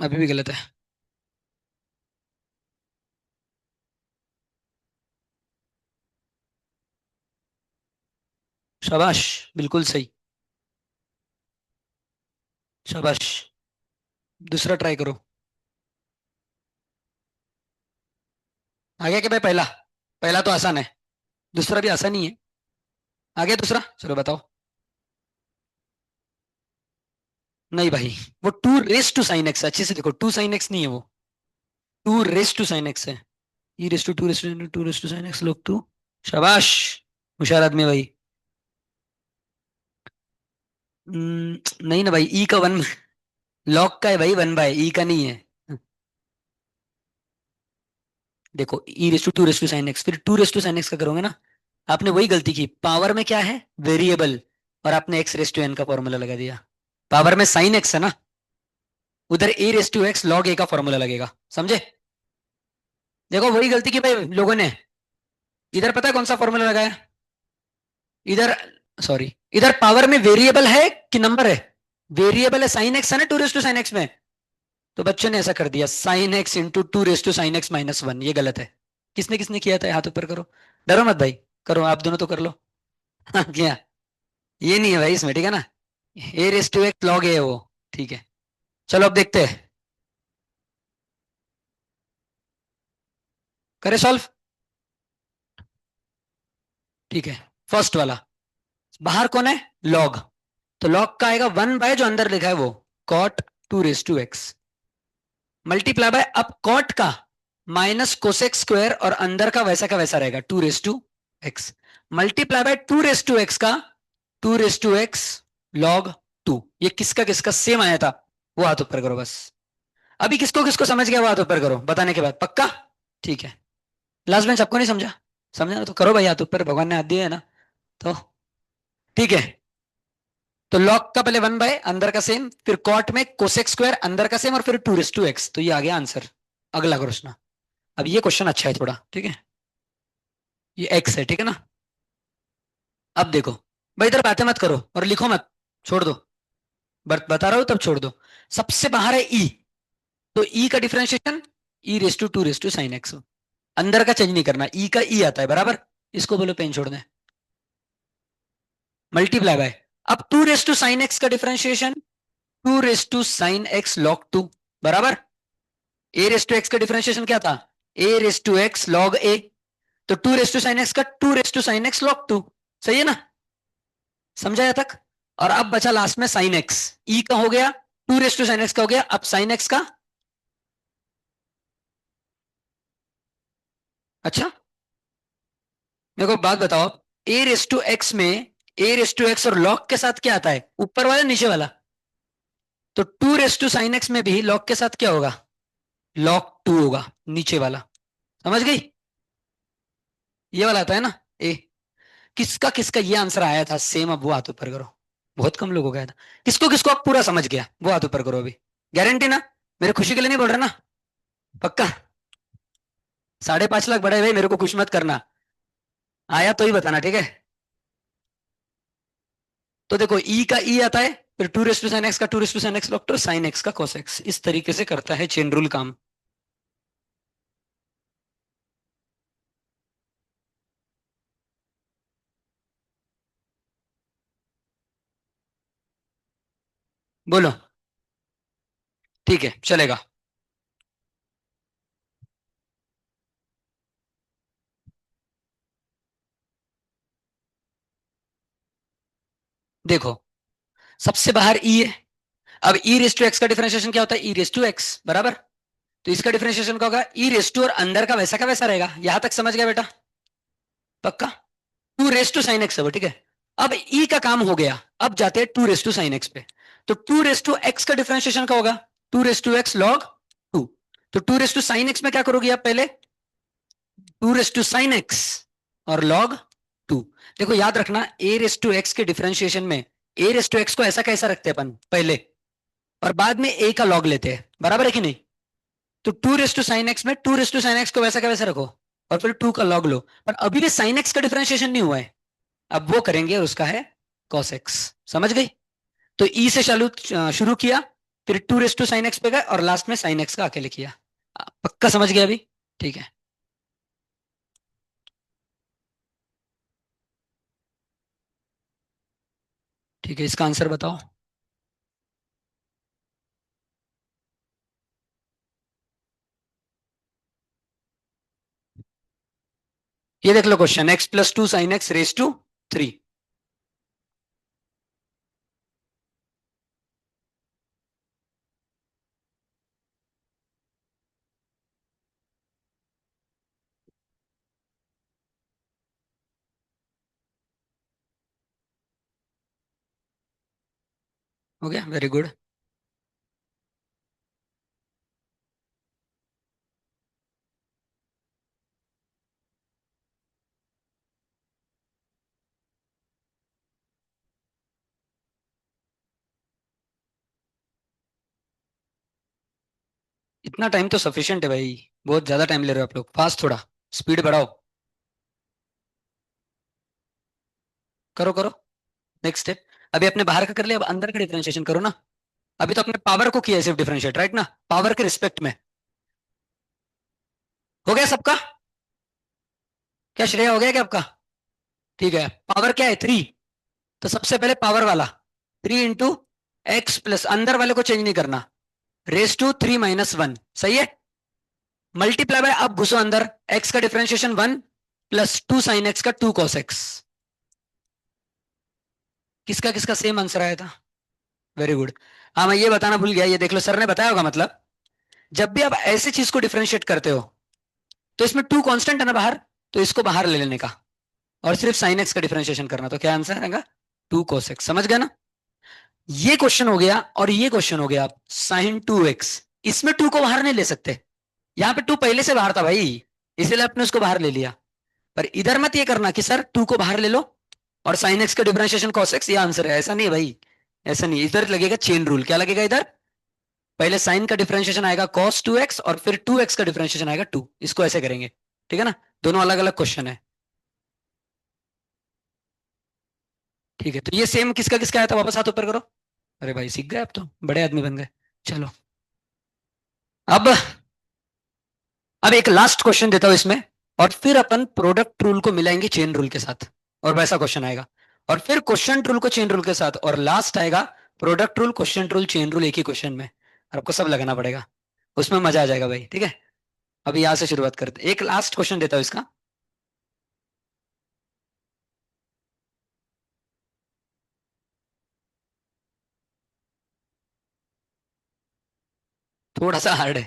अभी भी गलत है। शाबाश, बिल्कुल सही। शाबाश। दूसरा ट्राई करो। आ गया क्या भाई पहला? पहला तो आसान है, दूसरा भी आसान ही है। आ गया दूसरा, चलो बताओ। नहीं भाई, वो 2 raised to sin x, अच्छे से देखो, 2 sin x नहीं है वो, 2 raised to sin x है। e⁻²2 raised to 2 raised to sin x log 2। शाबाश, होशियार आदमी है भाई। नहीं ना भाई, ई का 1 लॉग का है भाई, 1/e का नहीं है। देखो e⁻²2 raised to sin x, फिर 2 raised to sin x का करोगे ना। आपने वही गलती की, पावर में क्या है, वेरिएबल, और आपने x⁻n का फॉर्मूला लगा दिया। पावर में साइन एक्स है ना, उधर a⁻x log a का फॉर्मूला लगेगा, समझे? देखो वही गलती की भाई लोगों ने। इधर पता है कौन सा फॉर्मूला लगाया? इधर, सॉरी, इधर पावर में वेरिएबल है कि नंबर है? वेरिएबल है, साइन एक्स है ना 2 raised to sin x में। तो बच्चों ने ऐसा कर दिया, sin x into 2 raised to sin x - 1, ये गलत है। किसने किसने किया था, हाथ ऊपर करो। डरो मत भाई, करो, आप दोनों तो कर लो। हाँ क्या? ये नहीं है भाई इसमें, ठीक है ना? a⁻x log a है वो। ठीक है, चलो अब देखते हैं। करे सॉल्व। ठीक है, फर्स्ट वाला, बाहर कौन है, लॉग, तो लॉग का आएगा 1/, जो अंदर लिखा है वो, cot 2 raised to x, multiply by अब कॉट का -cos x² और अंदर का वैसा रहेगा 2 raised to x, multiply by 2 raised to x का 2 raised to x log 2। ये किसका किसका सेम आया था, वो हाथ ऊपर करो बस। अभी किसको किसको समझ गया वो हाथ ऊपर करो, बताने के बाद पक्का। ठीक है, लास्ट बेंच सबको नहीं समझा? समझा ना तो करो भाई हाथ ऊपर, भगवान ने हाथ दिया है ना। तो ठीक है, तो लॉग का पहले 1/, अंदर का सेम, फिर कॉट में cos x² अंदर का सेम, और फिर 2 raised to x, तो ये आ गया आंसर। अगला क्वेश्चन। अब ये क्वेश्चन अच्छा है थोड़ा, ठीक है। ये एक्स है, ठीक है ना? अब देखो भाई, इधर बातें मत करो और लिखो मत, छोड़ दो। बता रहा हूं तब छोड़ दो। सबसे बाहर है ई, तो ई का differentiation e⁻²2 raised to sin x, अंदर का चेंज नहीं करना, ई का ई आता है बराबर। इसको बोलो पेन छोड़ दें। मल्टीप्लाई बाय अब 2 raised to sin x का differentiation 2 raised to sin x log 2 बराबर। a⁻x का डिफरेंशिएशन क्या था, a⁻x log a, तो 2 raised to sin x का 2 raised to sin x log 2। सही है ना? समझाया तक? और अब बचा लास्ट में साइन एक्स, ई का हो गया, 2 raised to sin x का हो गया, अब साइन एक्स का। अच्छा, मेरे को बात बताओ, a⁻x में a⁻x और log के साथ क्या आता है, ऊपर वाला नीचे वाला? तो 2 raised to sin x में भी log के साथ क्या होगा, log 2 होगा, नीचे वाला। समझ गई? ये वाला आता है ना ए। किसका किसका ये आंसर आया था सेम, अब वो हाथ ऊपर करो। बहुत कम लोगों का आया था। किसको किसको अब पूरा समझ गया, वो हाथ ऊपर करो अभी। गारंटी ना? मेरे खुशी के लिए नहीं बोल रहा ना? पक्का? 5.5 लाख बड़े भाई, मेरे को खुश मत करना। आया तो ही बताना, ठीक है? तो देखो ई का ई आता है, फिर 2 raised to sin x का 2 raised to sin x log 2, sign x का cos x, इस तरीके से करता है चेन रूल काम। बोलो। ठीक है, चलेगा। देखो, सबसे बाहर ई है। अब ई रेस टू एक्स का डिफरेंशिएशन क्या होता है? ई रेस टू एक्स बराबर। तो इसका डिफरेंशिएशन क्या होगा? ई रेस टू, और अंदर का वैसा रहेगा। यहां तक समझ गया बेटा? पक्का? Two raise to sine x है वो, ठीक है। अब ई का काम हो गया, अब जाते हैं two raise to sine x पे। तो टू रेस टू एक्स का डिफरेंशिएशन क्या होगा? Two raise to x log two. तो two raise to sine x में क्या करोगे आप? पहले two raise to sine x और लॉग टू। देखो याद रखना, ए रेस टू एक्स के डिफरेंशिएशन में ए रेस टू एक्स को ऐसा कैसा रखते हैं अपन पहले, और बाद में ए का लॉग लेते हैं, बराबर है कि नहीं? तो two raise to sine x में two raise to sine x को वैसा का वैसा रखो, और फिर टू का लॉग लो। पर अभी भी साइन एक्स का डिफरेंशिएशन नहीं हुआ है, अब वो करेंगे, और उसका है कॉस एक्स। समझ गई? तो ई से चालू शुरू किया, फिर two raise to sine x पे गए, और लास्ट में साइन एक्स का अकेले किया। पक्का समझ गया अभी? ठीक है। ठीक है, इसका आंसर बताओ। ये देख लो question, x plus two sine x raise to three. हो गया, वेरी गुड। इतना टाइम तो सफिशियंट है भाई। बहुत ज्यादा टाइम ले रहे हो आप लोग, फास्ट थोड़ा, स्पीड बढ़ाओ। करो करो। Next step. अभी अपने बाहर का कर लिया, अब अंदर का डिफरेंशिएशन करो ना। अभी तो अपने पावर को किया है सिर्फ डिफरेंशिएट, राइट ना? पावर के रिस्पेक्ट में। हो गया सबका? क्या श्रेय हो गया क्या आपका? ठीक है, पावर क्या है? थ्री। तो सबसे पहले पावर वाला, थ्री इंटू एक्स प्लस, अंदर वाले को चेंज नहीं करना, raise to three minus one, सही है। मल्टीप्लाई बाय, अब घुसो अंदर, एक्स का differentiation one plus two sine x का टू कॉस एक्स। किसका किसका सेम आंसर आया था? Very good. हाँ, मैं ये बताना भूल गया, ये देख लो, सर ने बताया होगा, मतलब जब भी आप ऐसी चीज को डिफरेंशिएट करते हो, तो इसमें टू कांस्टेंट है ना बाहर, तो इसको बाहर ले लेने का, और सिर्फ साइन एक्स का डिफरेंशिएशन करना, तो क्या आंसर आएगा? Two cos x। समझ गया ना? ये क्वेश्चन हो गया, और ये क्वेश्चन हो गया साइन टू एक्स। इसमें टू को बाहर नहीं ले सकते, यहाँ पे टू पहले से बाहर था भाई, इसीलिए आपने उसको बाहर ले लिया। पर इधर मत ये करना कि सर टू को बाहर ले लो और साइन एक्स का डिफरेंशिएशन cos x, ये आंसर है, ऐसा नहीं है भाई। ऐसा नहीं, इधर लगेगा चेन रूल। क्या लगेगा इधर? पहले साइन का डिफरेंशिएशन आएगा cos टू एक्स, और फिर टू एक्स का डिफरेंशिएशन आएगा टू। इसको ऐसे करेंगे, ठीक है ना? दोनों अलग अलग क्वेश्चन है। ठीक है, तो ये सेम किसका किसका आया था? वापस हाथ ऊपर करो। अरे भाई सीख गए, अब तो बड़े आदमी बन गए। चलो, अब अब एक लास्ट क्वेश्चन देता हूं इसमें, और फिर अपन प्रोडक्ट रूल को मिलाएंगे चेन रूल के साथ, और वैसा क्वेश्चन आएगा। और फिर क्वेश्चन रूल को चेन रूल के साथ, और लास्ट आएगा product rule, question rule, chain rule एक ही क्वेश्चन में, और आपको सब लगाना पड़ेगा। उसमें मजा आ जाएगा भाई, ठीक है? अभी यहां से शुरुआत करते हैं। एक लास्ट क्वेश्चन देता हूं इसका। थोड़ा सा हार्ड है।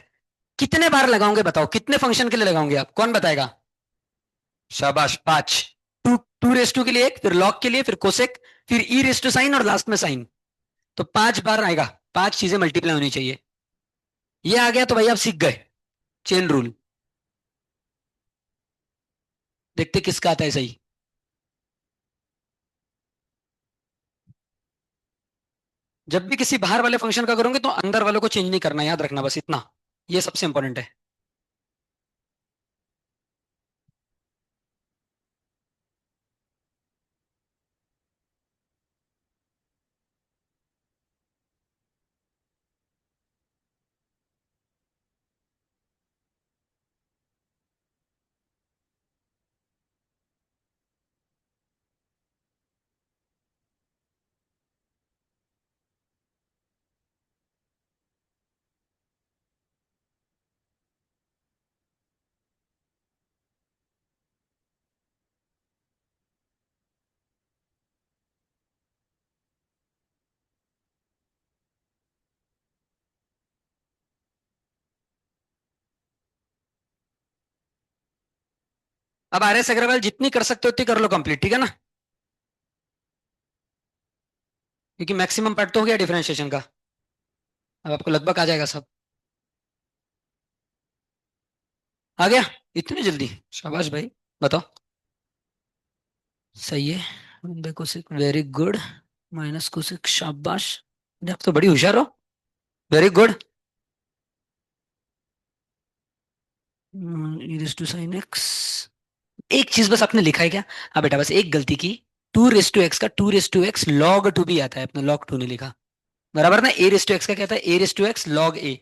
कितने बार लगाओगे बताओ, कितने फंक्शन के लिए लगाओगे आप? कौन बताएगा? शाबाश, पांच। टू टू रेस टू के लिए एक, फिर लॉग के लिए, फिर कोसेक, फिर ई रेस टू साइन, और लास्ट में साइन। तो पांच बार आएगा, पांच चीजें मल्टीप्लाई होनी चाहिए। ये आ गया तो भाई आप सीख गए चेन रूल। देखते किसका आता है सही। जब भी किसी बाहर वाले फंक्शन का करोगे तो अंदर वालों को चेंज नहीं करना, याद रखना बस इतना। ये सबसे इंपॉर्टेंट है। अब आर एस अग्रवाल जितनी कर सकते हो उतनी कर लो कंप्लीट, ठीक है ना, क्योंकि मैक्सिमम पार्ट तो हो गया डिफरेंशिएशन का। अब आपको लगभग आ जाएगा सब। आ गया इतनी जल्दी? शाबाश भाई। बताओ। सही है। देखो सिक वेरी गुड। माइनस को सिक शाबाश। आप तो बड़ी होशियार हो। Very good. Two sine x. एक चीज बस आपने लिखा है क्या? हाँ बेटा, बस एक गलती की। टू रेस टू एक्स का two raise to x log two भी आता है, अपने लॉग टू ने लिखा। बराबर ना, ए रेस टू एक्स का क्या था? A raise to x log a.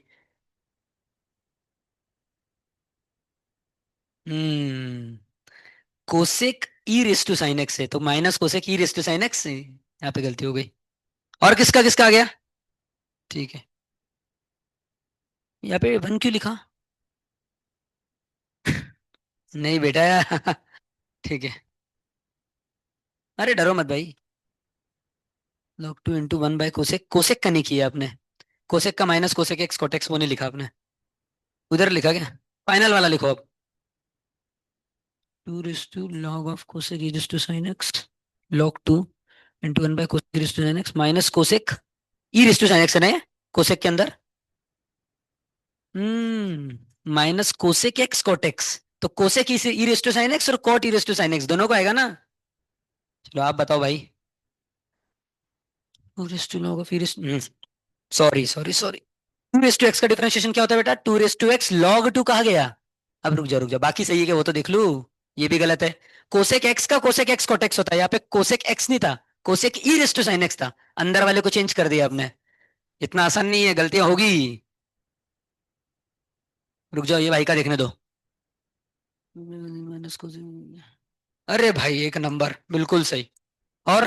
Hmm. Cosec e raise to sine x है, तो minus cosec e raise to sine x है, यहाँ पे गलती हो गई। और किसका किसका आ गया? ठीक है। यहाँ पे वन क्यों लिखा? नहीं बेटा। ठीक है। अरे डरो मत भाई। Log two into one by cosec, cosec का नहीं किया आपने। कोसेक का माइनस कोसेक एक्स कोटेक्स वो नहीं लिखा आपने। उधर लिखा क्या? फाइनल वाला लिखो अब। Two raise to log of cosec e raise to sine x log two into one by cosec e raise to sine x minus cosec e raise to sine x है ना ये? कोसेक के अंदर। Minus cosec x cot x. तो cosec e raise to sine x और cot e raise to sine x दोनों को आएगा ना? चलो आप बताओ भाई। Two raise to log of e raise, sorry sorry sorry. Two raise to x का डिफरेंशिएशन क्या होता है बेटा? Two raise to x log two कहा गया। अब रुक जा रुक जा, बाकी सही है क्या वो तो देख लू। ये भी गलत है। कोसेक एक्स का कोसेक एक्स कोटेक्स होता है, यहाँ पे कोसेक एक्स नहीं था, cosec e raise to sine x था। अंदर वाले को चेंज कर दिया आपने। इतना आसान नहीं है, गलतियां होगी। रुक जाओ, ये भाई का देखने दो। माइनस को, अरे भाई एक नंबर बिल्कुल सही। और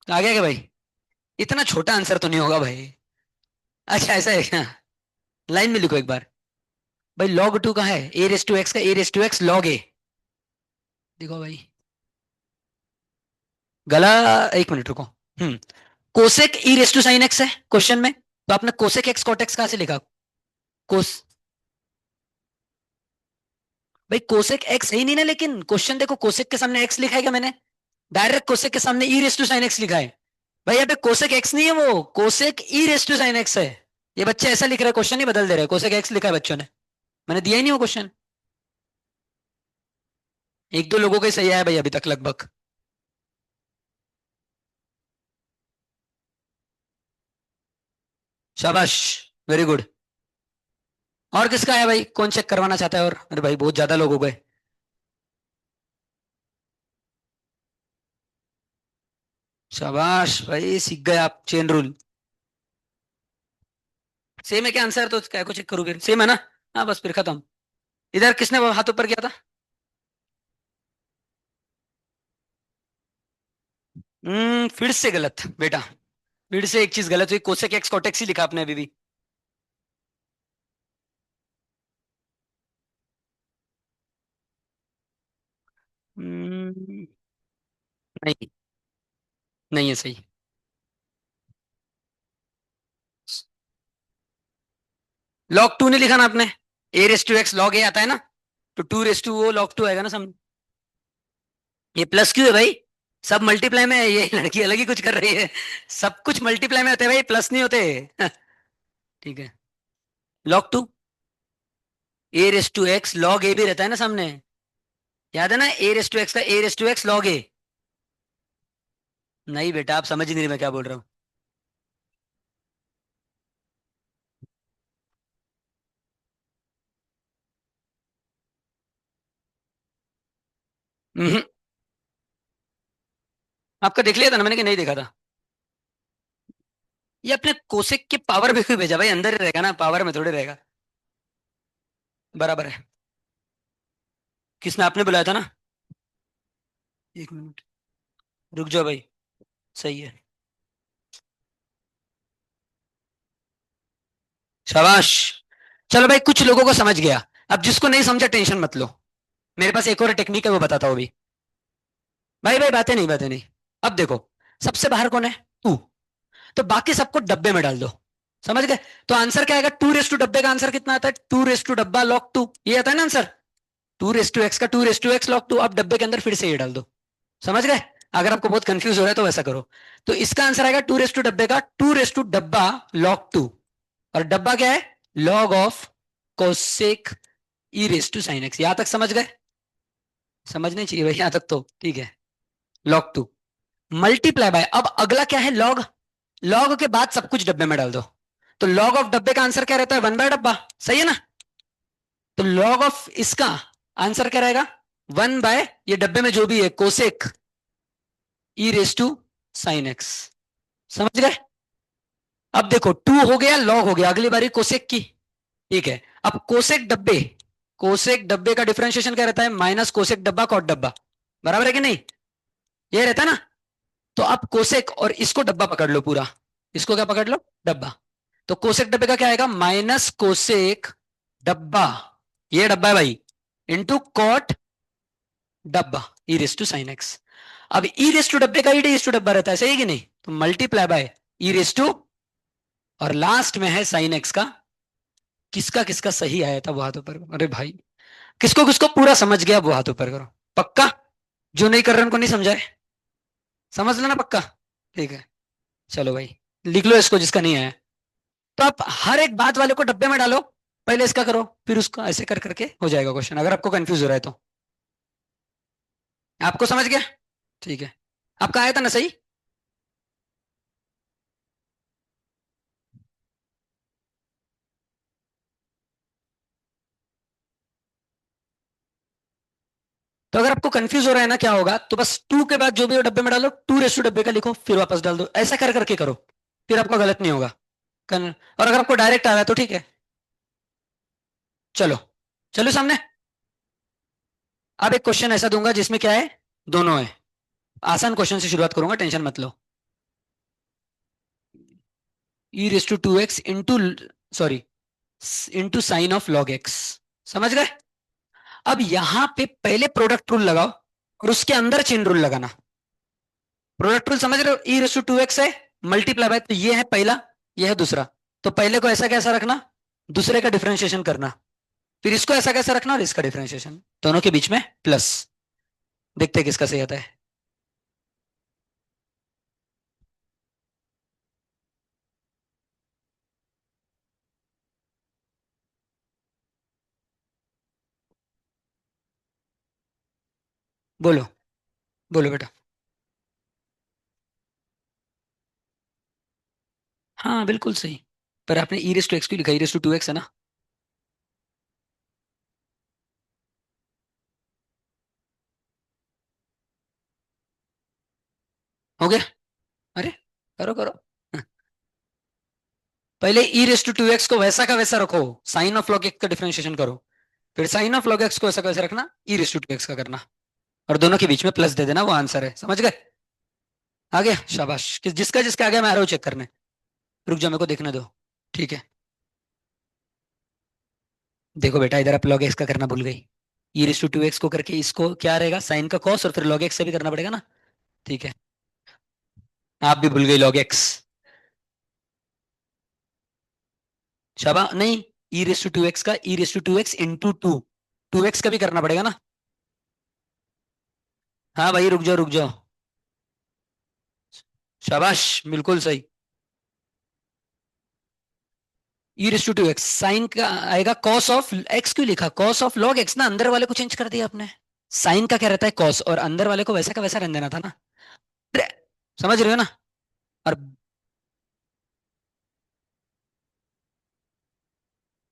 आ गया क्या भाई? इतना छोटा आंसर तो नहीं होगा भाई। अच्छा ऐसा है क्या? लाइन में लिखो एक बार। भाई लॉग टू का है, ए रेस टू एक्स का a raise to x log a. देखो भाई। गला। एक मिनट रुको। Hmm. Cosec e raise to sine x है क्वेश्चन में, तो आपने कोसेक एक्स कॉट एक्स कहां से लिखा? कोस भाई कोसेक एक्स है ही नहीं ना, लेकिन क्वेश्चन देखो, कोसेक के सामने एक्स लिखा है क्या मैंने? डायरेक्ट कोसेक के सामने ई रेस टू साइन एक्स लिखा है। भाई यहाँ पे कोसेक एक्स नहीं है, वो cosec e raise to sine x है। ये बच्चे ऐसा लिख रहे हैं, क्वेश्चन ही बदल दे रहे हैं, कोसेक एक्स लिखा है बच्चों ने। मैंने दिया ही नहीं वो क्वेश्चन। एक दो लोगों का ही सही आया भाई अभी तक लगभग। शाबाश। Very good. और किसका है भाई? कौन चेक करवाना चाहता है? और अरे भाई बहुत ज्यादा लोग हो गए। शाबाश भाई, सीख गए आप चेन रूल। सेम है क्या आंसर? तो क्या को चेक करूँ फिर, सेम है ना? हाँ बस फिर खत्म। इधर किसने हाथ ऊपर किया था? फिर से गलत बेटा। फिर से एक चीज गलत हुई, कोसेक एक्स कोटेक्स ही लिखा आपने अभी भी। हम्म, नहीं। नहीं है सही। लॉग टू नहीं लिखा ना आपने? ए रेस टू एक्स लॉग ए आता है ना, तो टू रेस टू वो लॉग टू आएगा ना समझ। ये प्लस क्यों है भाई? सब मल्टीप्लाई में है, ये लड़की अलग ही कुछ कर रही है। सब कुछ मल्टीप्लाई में होते हैं भाई, प्लस नहीं होते। ठीक है। Log two a raise to x log a भी रहता है ना सामने। याद है ना, ए रेस टू एक्स का a raise to x log ए। नहीं बेटा, आप समझ ही नहीं रहे मैं क्या बोल रहा हूँ। हम्म, आपका देख लिया था ना मैंने कि नहीं देखा था? ये अपने कोसेक के पावर में क्यों भेजा भाई? अंदर ही रहेगा ना, पावर में थोड़े रहेगा। बराबर है। किसने? आपने बुलाया था ना। एक मिनट। रुक जाओ भाई। सही है। शाबाश। चलो भाई, कुछ लोगों को समझ गया। अब जिसको नहीं समझा टेंशन मत लो। मेरे पास एक और टेक्निक है, वो बताता हूँ अभी। भाई भाई बातें नहीं, बातें नहीं। अब देखो, सबसे बाहर कौन है? तू। तो बाकी सबको डब्बे में डाल दो। समझ गए? तो आंसर क्या आएगा? टू रेस टू डब्बे का आंसर कितना आता है? टू रेस टू डब्बा लॉग टू, ये आता है ना आंसर। 2 रेस टू एक्स का 2 रेस टू एक्स log 2, आप डब्बे के अंदर फिर से ये डाल दो। समझ गए? अगर आपको बहुत कंफ्यूज हो रहा है तो वैसा करो। तो इसका आंसर आएगा 2 रेस टू डब्बे का 2 रेस टू डब्बा log 2। और डब्बा क्या है? Log of cosec e⁻sin x। यहां तक समझ गए? समझने चाहिए भाई यहां तक तो, ठीक है। log 2 मल्टीप्लाई बाय, अब अगला क्या है? लॉग। लॉग के बाद सब कुछ डब्बे में डाल दो। तो लॉग ऑफ डब्बे का आंसर क्या रहता है? 1/डब्बा। सही है ना? तो लॉग ऑफ इसका आंसर क्या रहेगा? 1/, ये डब्बे में जो भी है, कोसेक e⁻sin x। समझ गए? अब देखो 2 हो गया, लॉग हो गया, अगली बारी कोसेक की। ठीक है। अब कोसेक डब्बे का डिफरेंशिएशन क्या रहता है? माइनस कोसेक डब्बा कॉट डब्बा। बराबर है कि नहीं? ये रहता है ना? तो अब कोसेक और इसको डब्बा पकड़ लो पूरा। इसको क्या पकड़ लो? डब्बा। तो कोसेक डब्बे का क्या आएगा? माइनस कोसेक डब्बा, ये डब्बा है भाई, इंटू कॉट डब्बा e⁻sin x। अब e⁻डब्बे का e⁻ डब्बा रहता है, सही है कि नहीं? तो मल्टीप्लाई बाय e⁻, और लास्ट में है साइन एक्स का। किसका किसका सही आया था वो हाथ ऊपर करो। अरे भाई, किसको किसको पूरा समझ गया वो हाथ ऊपर करो। पक्का? जो नहीं कर रहे उनको नहीं समझाए? समझ लेना पक्का। ठीक है, चलो भाई, लिख लो इसको जिसका नहीं आया। तो आप हर एक बात वाले को डब्बे में डालो। पहले इसका करो, फिर उसका, ऐसे कर करके हो जाएगा क्वेश्चन, अगर आपको कंफ्यूज हो रहा है तो। आपको समझ गया? ठीक है। आपका आया था ना सही? तो अगर आपको कंफ्यूज हो रहा है ना क्या होगा, तो बस 2 के बाद जो भी हो डब्बे में डालो, 2 रेस टू डब्बे का लिखो, फिर वापस डाल दो, ऐसा कर करके करो। फिर आपका गलत नहीं होगा। और अगर आपको डायरेक्ट आ रहा है तो ठीक है। चलो, चलो सामने। अब एक क्वेश्चन ऐसा दूंगा जिसमें क्या है? दोनों है। आसान क्वेश्चन से शुरुआत करूंगा, टेंशन मत लो। e⁻² into, sorry, into sine of log x. समझ गए? अब यहां पे पहले प्रोडक्ट रूल लगाओ, और उसके अंदर चेन रूल लगाना। प्रोडक्ट रूल समझ रहे हो? e⁻² है, मल्टीप्लाई बाय, तो ये है पहला, ये है दूसरा। तो पहले को ऐसा कैसा रखना, दूसरे का डिफरेंशिएशन करना, फिर इसको ऐसा कैसा रखना, और इसका डिफरेंशिएशन, दोनों के बीच में प्लस। देखते हैं किसका सही आता है। बोलो, बोलो बेटा। हाँ बिल्कुल सही। पर आपने e⁻x क्यों लिखा? e⁻² है ना? हो गया? अरे, करो करो। पहले e⁻² को वैसा का वैसा रखो, साइन ऑफ लॉग एक्स का डिफरेंशिएशन करो, फिर साइन ऑफ लॉग एक्स को वैसा का वैसा रखना, e⁻² का करना, और दोनों के बीच में प्लस दे देना, वो आंसर है। समझ गए? आ गया? शाबाश। जिसका जिसका आ गया, मैं आ रहा हूँ चेक करने। रुक जाओ, मेरे को देखने दो। ठीक है। देखो बेटा, इधर आप लॉग एक्स का करना भूल गई। e⁻² को करके इसको क्या रहेगा? साइन का कॉस, और फिर लॉग एक्स से भी करना पड़ेगा ना। ठीक है। आप भी भूल गई लॉग एक्स। शाबा नहीं, e⁻² का e⁻² इंटू 2x का भी करना पड़ेगा ना। हाँ भाई, रुक जाओ रुक जाओ। शाबाश, बिल्कुल सही। e⁻² साइन का आएगा कॉस ऑफ एक्स। क्यों लिखा कॉस ऑफ लॉग एक्स? ना अंदर वाले को चेंज कर दिया आपने। साइन का क्या रहता है? कॉस, और अंदर वाले को वैसा का वैसा रहने देना था ना। अरे, समझ रहे हो ना? और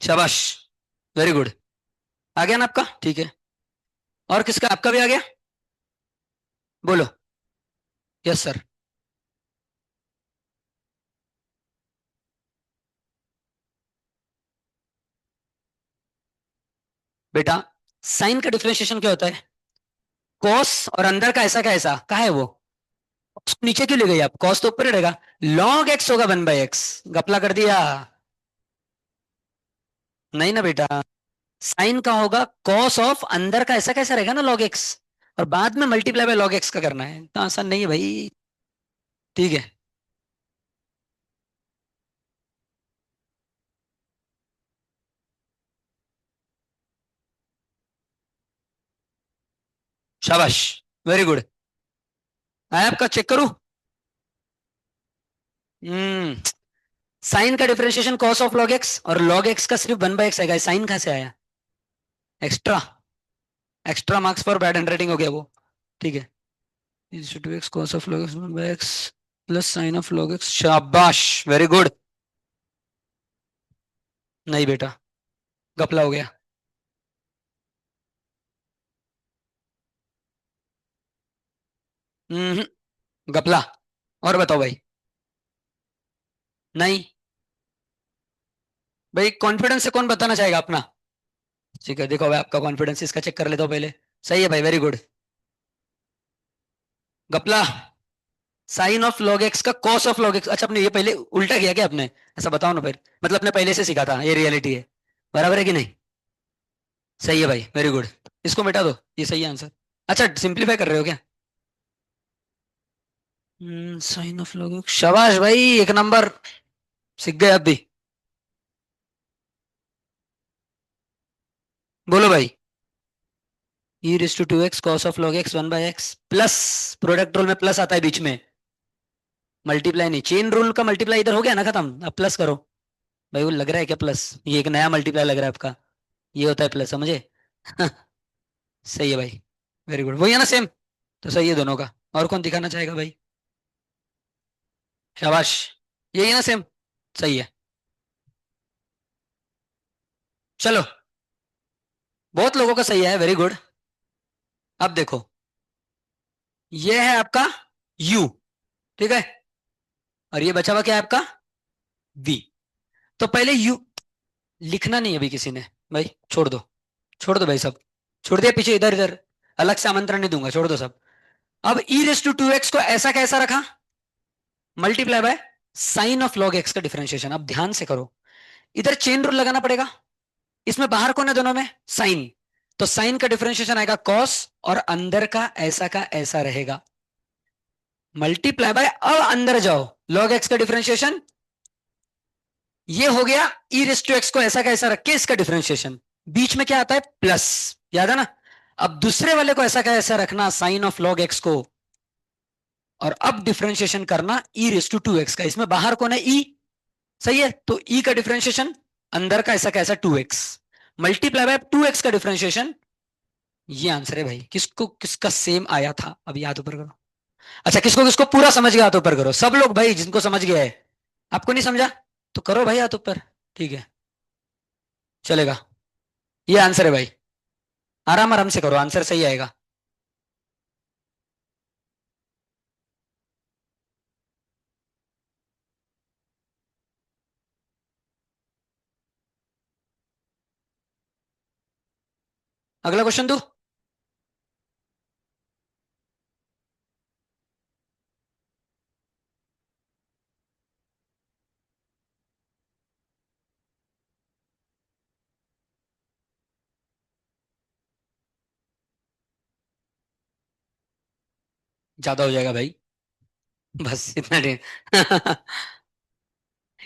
शाबाश, वेरी गुड। आ गया ना आपका? ठीक है। और किसका? आपका भी आ गया? बोलो। Yes sir. बेटा, साइन का डिफरेंशिएशन क्या होता है? कॉस, और अंदर का ऐसा का ऐसा, कहा है वो? उसको नीचे क्यों ले गई आप? कॉस तो ऊपर ही रहेगा। लॉग एक्स होगा 1/x। गपला कर दिया? नहीं ना बेटा, साइन का होगा कॉस ऑफ, अंदर का ऐसा कैसा रहेगा ना लॉग एक्स, और बाद में मल्टीप्लाई बाय लॉग एक्स का करना है। इतना आसान नहीं है भाई। ठीक है। शाबाश, वेरी गुड। आया आपका, चेक करूं? हम्म। साइन का differentiation cos of log x, और लॉग एक्स का सिर्फ 1/x आएगा, साइन कहां से आया? Extra, extra marks for bad handwriting हो गया वो। ठीक है, is two x cos of log x 1/x plus sine of log x. शाबाश, वेरी गुड। नहीं बेटा, गपला हो गया। हम्म, गपला। और बताओ भाई। नहीं भाई, कॉन्फिडेंस से कौन बताना चाहेगा अपना? ठीक है, देखो भाई आपका कॉन्फिडेंस, इसका चेक कर लेता हूँ पहले। सही है भाई, वेरी गुड। गपला। साइन ऑफ लॉग एक्स का कॉस ऑफ लॉग एक्स। अच्छा, आपने ये पहले उल्टा किया क्या आपने? ऐसा बताओ ना फिर। मतलब आपने पहले से सीखा था, ये रियलिटी है। बराबर है कि नहीं? सही है भाई, वेरी गुड। इसको मिटा दो, ये सही है आंसर। अच्छा, सिंप्लीफाई कर रहे हो क्या? साइन ऑफ लॉग एक्स, शाबाश भाई, एक नंबर। सीख गए आप भी। बोलो भाई। E raise to 2x cos of log x 1/x plus, product rule में प्लस आता है बीच में, मल्टीप्लाई नहीं। चेन रूल का मल्टीप्लाई इधर हो गया ना खत्म, अब प्लस करो। भाई वो लग रहा है क्या प्लस? ये एक नया मल्टीप्लाई लग रहा है आपका। ये होता है प्लस, समझे? सही है भाई, वेरी गुड। वही है ना सेम? तो सही है दोनों का। और कौन दिखाना चाहेगा भाई? शाबाश, यही है ना सेम? सही है। चलो, बहुत लोगों का सही है, वेरी गुड। अब देखो, ये है आपका u, ठीक है, और ये बचा हुआ क्या है आपका? v। तो पहले u लिखना नहीं अभी किसी ने। भाई छोड़ दो, छोड़ दो भाई सब, छोड़ दिया पीछे, इधर इधर अलग से आमंत्रण नहीं दूंगा, छोड़ दो सब। अब ई रेस टू 2x को ऐसा कैसा रखा? Multiply by sine of log x का डिफरेंशिएशन। अब ध्यान से करो, इधर चेन रूल लगाना पड़ेगा। इसमें बाहर कौन है दोनों में? साइन। तो साइन का डिफरेंशिएशन आएगा कॉस, और अंदर का ऐसा रहेगा। मल्टीप्लाई बाय, अब अंदर जाओ, लॉग एक्स का डिफरेंशिएशन ये हो गया। ई रेस टू एक्स को ऐसा का ऐसा रख के इसका डिफरेंशिएशन, बीच में क्या आता है? प्लस। याद है ना? अब दूसरे वाले को ऐसा का ऐसा रखना, साइन ऑफ लॉग एक्स को, और अब डिफरेंशिएशन करना ई रेस टू 2x का। इसमें बाहर कौन है? ई। सही है, तो ई का डिफरेंशिएशन अंदर का ऐसा कैसा 2x, मल्टीप्लाई बाय 2x का डिफरेंशिएशन। ये आंसर है भाई। किसको किसका सेम आया था अभी याद ऊपर करो। अच्छा, किसको किसको पूरा समझ गया हाथ ऊपर करो, सब लोग भाई जिनको समझ गया है। आपको नहीं समझा तो करो भाई हाथ ऊपर। ठीक है, चलेगा। ये आंसर है भाई, आराम आराम से करो, आंसर सही आएगा। अगला क्वेश्चन दो। ज्यादा हो जाएगा भाई, बस इतना नहीं।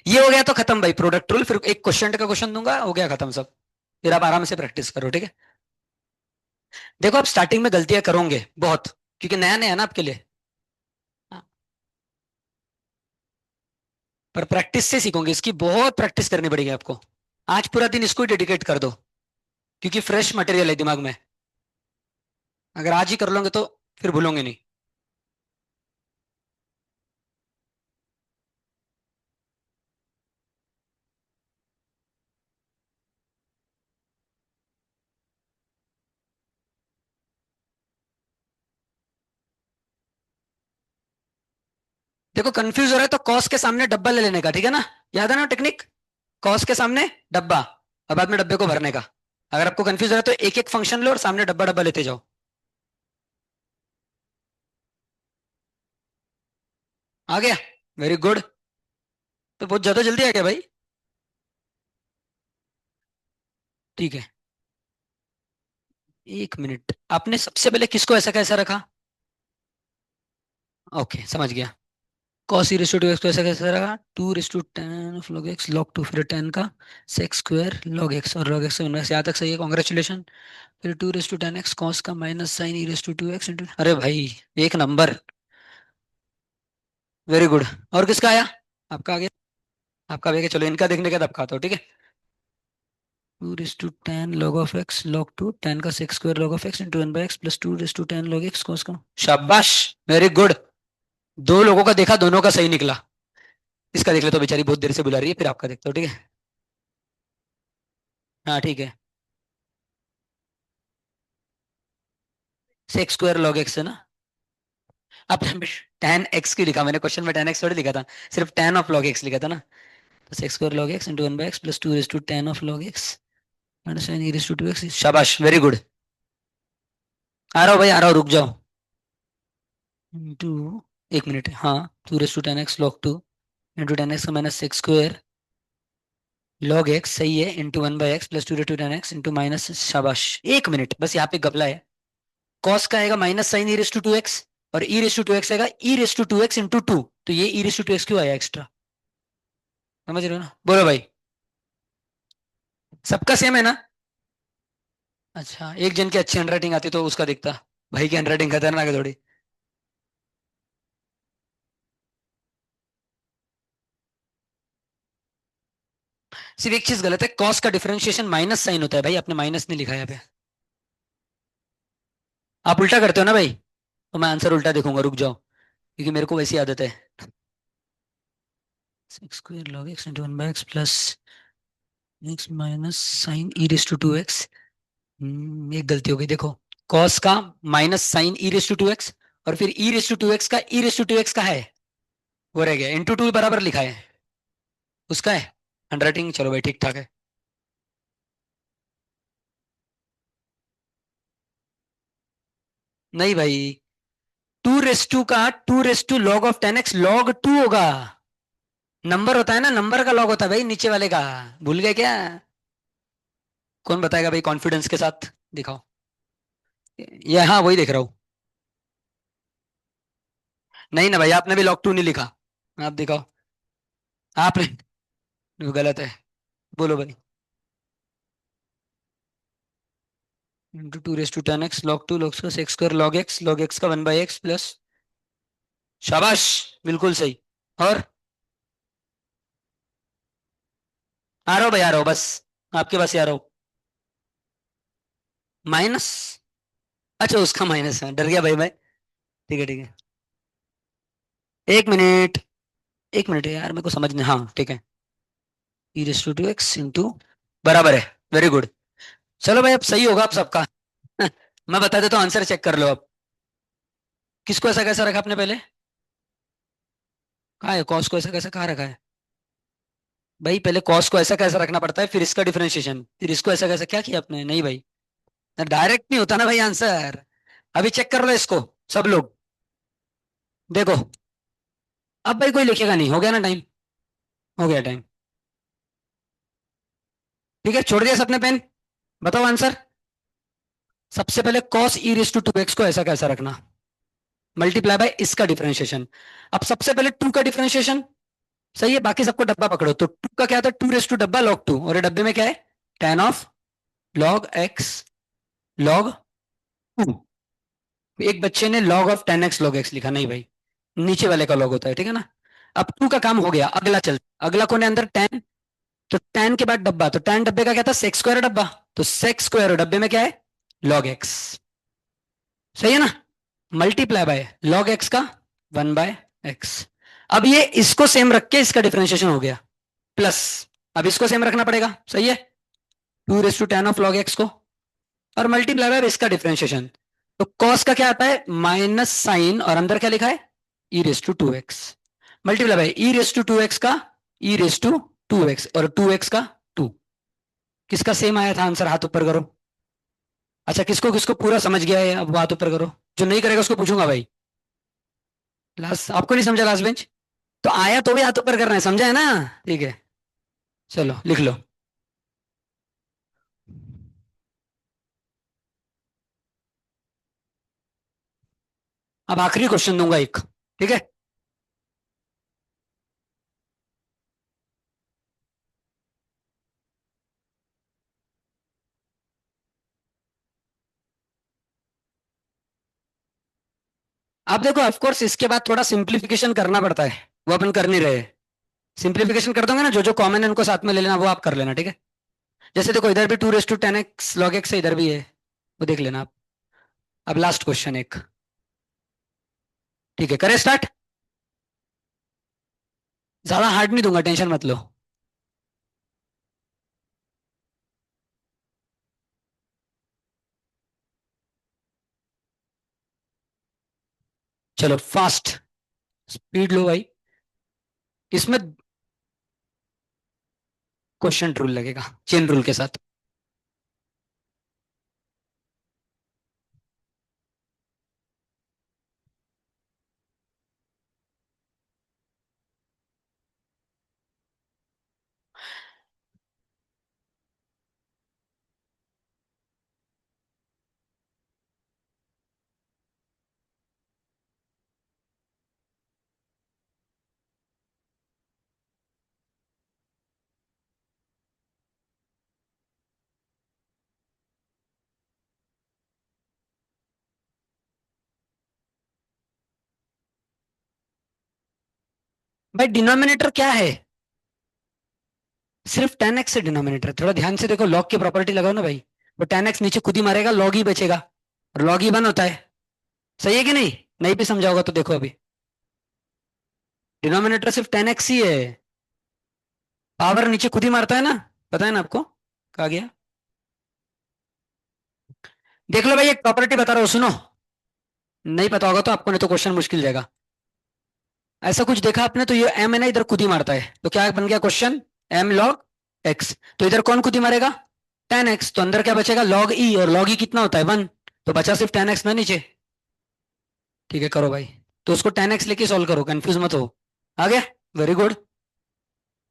ये हो गया तो खत्म भाई, प्रोडक्ट रूल। फिर एक क्वेश्चन का क्वेश्चन दूंगा, हो गया खत्म सब। फिर आप आराम से प्रैक्टिस करो, ठीक है? देखो, आप स्टार्टिंग में गलतियां करोगे बहुत, क्योंकि नया नया है ना आपके लिए। हाँ, पर प्रैक्टिस से सीखोगे, इसकी बहुत प्रैक्टिस करनी पड़ेगी आपको। आज पूरा दिन इसको ही डेडिकेट कर दो, क्योंकि फ्रेश मटेरियल है दिमाग में। अगर आज ही कर लोगे तो फिर भूलोगे नहीं। देखो, कंफ्यूज हो रहा है तो कॉस के सामने डब्बा ले लेने का, ठीक है ना? याद है ना टेक्निक? कॉस के सामने डब्बा, और बाद में डब्बे को भरने का। अगर आपको कंफ्यूज हो रहा है तो एक एक फंक्शन लो और सामने डब्बा डब्बा लेते जाओ। आ गया, वेरी गुड। तो बहुत ज्यादा जल्दी आ गया भाई। ठीक है, एक मिनट, आपने सबसे पहले किसको ऐसा कैसा रखा? ओके, समझ गया। Cos e raise to x तो ऐसा कैसे रहा, two raise to tan of log x log two, फिर टेन का सेक्स स्क्वायर लॉग एक्स, और लॉग एक्स से यहाँ तक सही है, कॉन्ग्रेचुलेशन। फिर two raise to ten x cos का minus sine e raise to two x into, अरे भाई एक नंबर, वेरी गुड। और किसका आया? आपका आ गया। आपका भी आ गया, चलो इनका देखने का तब खाता हो, ठीक है। Two raise to tan log of x log two, tan का sec square log of x into one by x plus two raise to tan log x cos का, शाबाश, वेरी गुड। दो लोगों का देखा, दोनों का सही निकला। इसका देख ले तो बेचारी बहुत देर से बुला रही है, फिर आपका देखता हो, ठीक है। हाँ ठीक है। सेक्स स्क्वायर लॉग एक्स है ना। आपने टेन एक्स क्यों लिखा, मैंने क्वेश्चन में टेन एक्स थोड़ी लिखा था, सिर्फ टेन ऑफ लॉग एक्स लिखा था ना। तो sec square log x into one by x plus two raise to tan of log x minus ten e raise to two x, शाबाश वेरी गुड। आ रहा हूँ भाई, आ रहा हूँ, रुक जाओ। इंटू, एक मिनट, हाँ, two raise to ten x log two into tan x का minus sec square log x, सही है, into one by x plus two raise to ten x into minus, शाबाश। एक मिनट बस, यहाँ पे गपला है। कॉस का आएगा minus sine e raise to two x, और e raise to two x आएगा e raise to two x into two, तो ये e raise to two x क्यों आया एक्स्ट्रा, समझ रहे हो ना, बोलो भाई। सबका सेम है ना। अच्छा, एक जन की अच्छी हैंडराइटिंग आती तो उसका दिखता, भाई की हैंडराइटिंग खतरनाक है थोड़ी। सिर्फ एक चीज गलत है, कॉस का डिफरेंशिएशन माइनस साइन होता है भाई, आपने माइनस नहीं लिखा है यहाँ पे। आप उल्टा करते हो ना भाई, तो मैं आंसर उल्टा देखूंगा, रुक जाओ, क्योंकि मेरे को वैसी आदत है। Sec square log x into one by x plus x minus sine e raise to two x, एक गलती हो गई देखो। कॉस का minus sine e raise to two x, और फिर e raise to two x का e raise to two x का है, वो रह गया, इंटू टू बराबर लिखा है, उसका है हैंडराइटिंग, चलो भाई ठीक ठाक है। नहीं भाई, टू रेस टू का two raise to log of ten x log two होगा, नंबर होता है ना, नंबर का लॉग होता है भाई नीचे वाले का, भूल गए क्या? कौन बताएगा भाई कॉन्फिडेंस के साथ, दिखाओ। ये हाँ, वही देख रहा हूँ। नहीं ना भाई, आपने भी लॉग टू नहीं लिखा, आप दिखाओ। आपने, गलत है, बोलो भाई। Into two raise to ten x log two log का एक्स स्क्वायर लॉग एक्स का वन बाई एक्स प्लस, शाबाश, बिल्कुल सही। और आ रहा हूँ भाई, आ रहा हूँ बस, आपके पास ही आ रहा हूँ। माइनस, अच्छा उसका माइनस है, डर गया भाई मैं। ठीक है ठीक है, एक मिनट, एक मिनट यार, मेरे को समझ नहीं, हाँ ठीक है, e raise to two x into, बराबर है, वेरी गुड। चलो भाई, अब सही होगा आप सबका। मैं बता देता हूँ, आंसर चेक कर लो अब। किसको ऐसा कैसा रखा आपने पहले, कहा है कॉस को ऐसा कैसा कहाँ रखा है? भाई पहले कॉस को ऐसा कैसा रखना पड़ता है, फिर इसका डिफरेंशिएशन, फिर इसको ऐसा कैसा, क्या किया आपने, नहीं भाई, डायरेक्ट नहीं होता ना भाई आंसर। अभी चेक कर लो इसको, सब लोग देखो। अब भाई कोई लिखेगा नहीं, हो गया ना टाइम, हो गया टाइम। ठीक है, छोड़ दिया सबने पेन, बताओ आंसर। सबसे पहले cos e raise to two x को ऐसा कैसा रखना, मल्टीप्लाई बाय इसका डिफरेंशिएशन। अब सबसे पहले टू का डिफरेंशिएशन, सही है, बाकी सबको डब्बा पकड़ो, तो टू का क्या था, टू रेस टू डब्बा लॉग टू, और ये डब्बे में क्या है, ten of log x log to. एक बच्चे ने log of ten x log x लिखा, नहीं भाई, नीचे वाले का लॉग होता है, ठीक है ना। अब टू का काम हो गया, अगला चल, अगला कौन है अंदर, टेन, तो टेन के बाद डब्बा, तो टेन डब्बे का क्या था, सेक्स स्क्वायर डब्बा, तो सेक्स स्क्वायर डब्बे में क्या है, लॉग एक्स, सही है ना, मल्टीप्लाई बाय लॉग एक्स का वन बाय एक्स। अब ये इसको सेम रख के इसका डिफरेंशिएशन हो गया, प्लस, अब इसको सेम रखना पड़ेगा, सही है, two raise to tan of log x को, और मल्टीप्लाई बाय इसका डिफरेंशिएशन। तो कॉस का क्या आता है, माइनस साइन, और अंदर क्या लिखा है, e raise to two x, multiply by e raise to two x का e raise to two x, और टू एक्स का टू। किसका सेम आया था आंसर, हाथ ऊपर करो। अच्छा, किसको किसको पूरा समझ गया है, अब हाथ ऊपर करो, जो नहीं करेगा उसको पूछूंगा भाई। लास्ट, आपको नहीं समझा लास्ट बेंच, तो आया तो भी हाथ ऊपर करना है, समझा है ना। ठीक है, चलो लिख लो। अब आखिरी क्वेश्चन दूंगा एक, ठीक है। अब देखो ऑफकोर्स इसके बाद थोड़ा सिंप्लीफिकेशन करना पड़ता है, वो अपन कर नहीं रहे। सिंप्लीफिकेशन कर दोगे ना, जो जो कॉमन है उनको साथ में ले लेना, वो आप कर लेना, ठीक है। जैसे देखो इधर भी 2 raise to 10 x log x है, इधर भी है, वो देख लेना आप। अब लास्ट क्वेश्चन एक, ठीक है, करें स्टार्ट। ज्यादा हार्ड नहीं दूंगा, टेंशन मत लो। चलो फास्ट, स्पीड लो भाई। इसमें क्वेश्चन रूल लगेगा, चेन रूल के साथ। भाई डिनोमिनेटर क्या है, सिर्फ 10x से डिनोमिनेटर, थोड़ा ध्यान से देखो, लॉग की प्रॉपर्टी लगाओ ना भाई। वो 10x नीचे खुद ही मारेगा, लॉग ही बचेगा, और लॉग ही 1 होता है। सही है कि नहीं? नहीं भी समझाओगा तो देखो अभी, डिनोमिनेटर सिर्फ 10x ही है, पावर नीचे खुद ही मारता है ना, पता है ना आपको, कहा गया। देख लो भाई, एक प्रॉपर्टी बता रहा हूँ, सुनो। नहीं पता होगा तो आपको, नहीं तो क्वेश्चन मुश्किल जाएगा। ऐसा कुछ देखा आपने तो ये एम है ना, इधर खुद ही मारता है, तो क्या बन गया क्वेश्चन, एम लॉग एक्स। तो इधर कौन खुद ही मारेगा, 10x, तो अंदर क्या बचेगा, लॉग ई, और लॉग ई कितना होता है 1, तो बचा सिर्फ 10x ना नीचे। ठीक है करो भाई, तो उसको 10x लेके सॉल्व करो, कंफ्यूज मत हो। आ गया, वेरी गुड।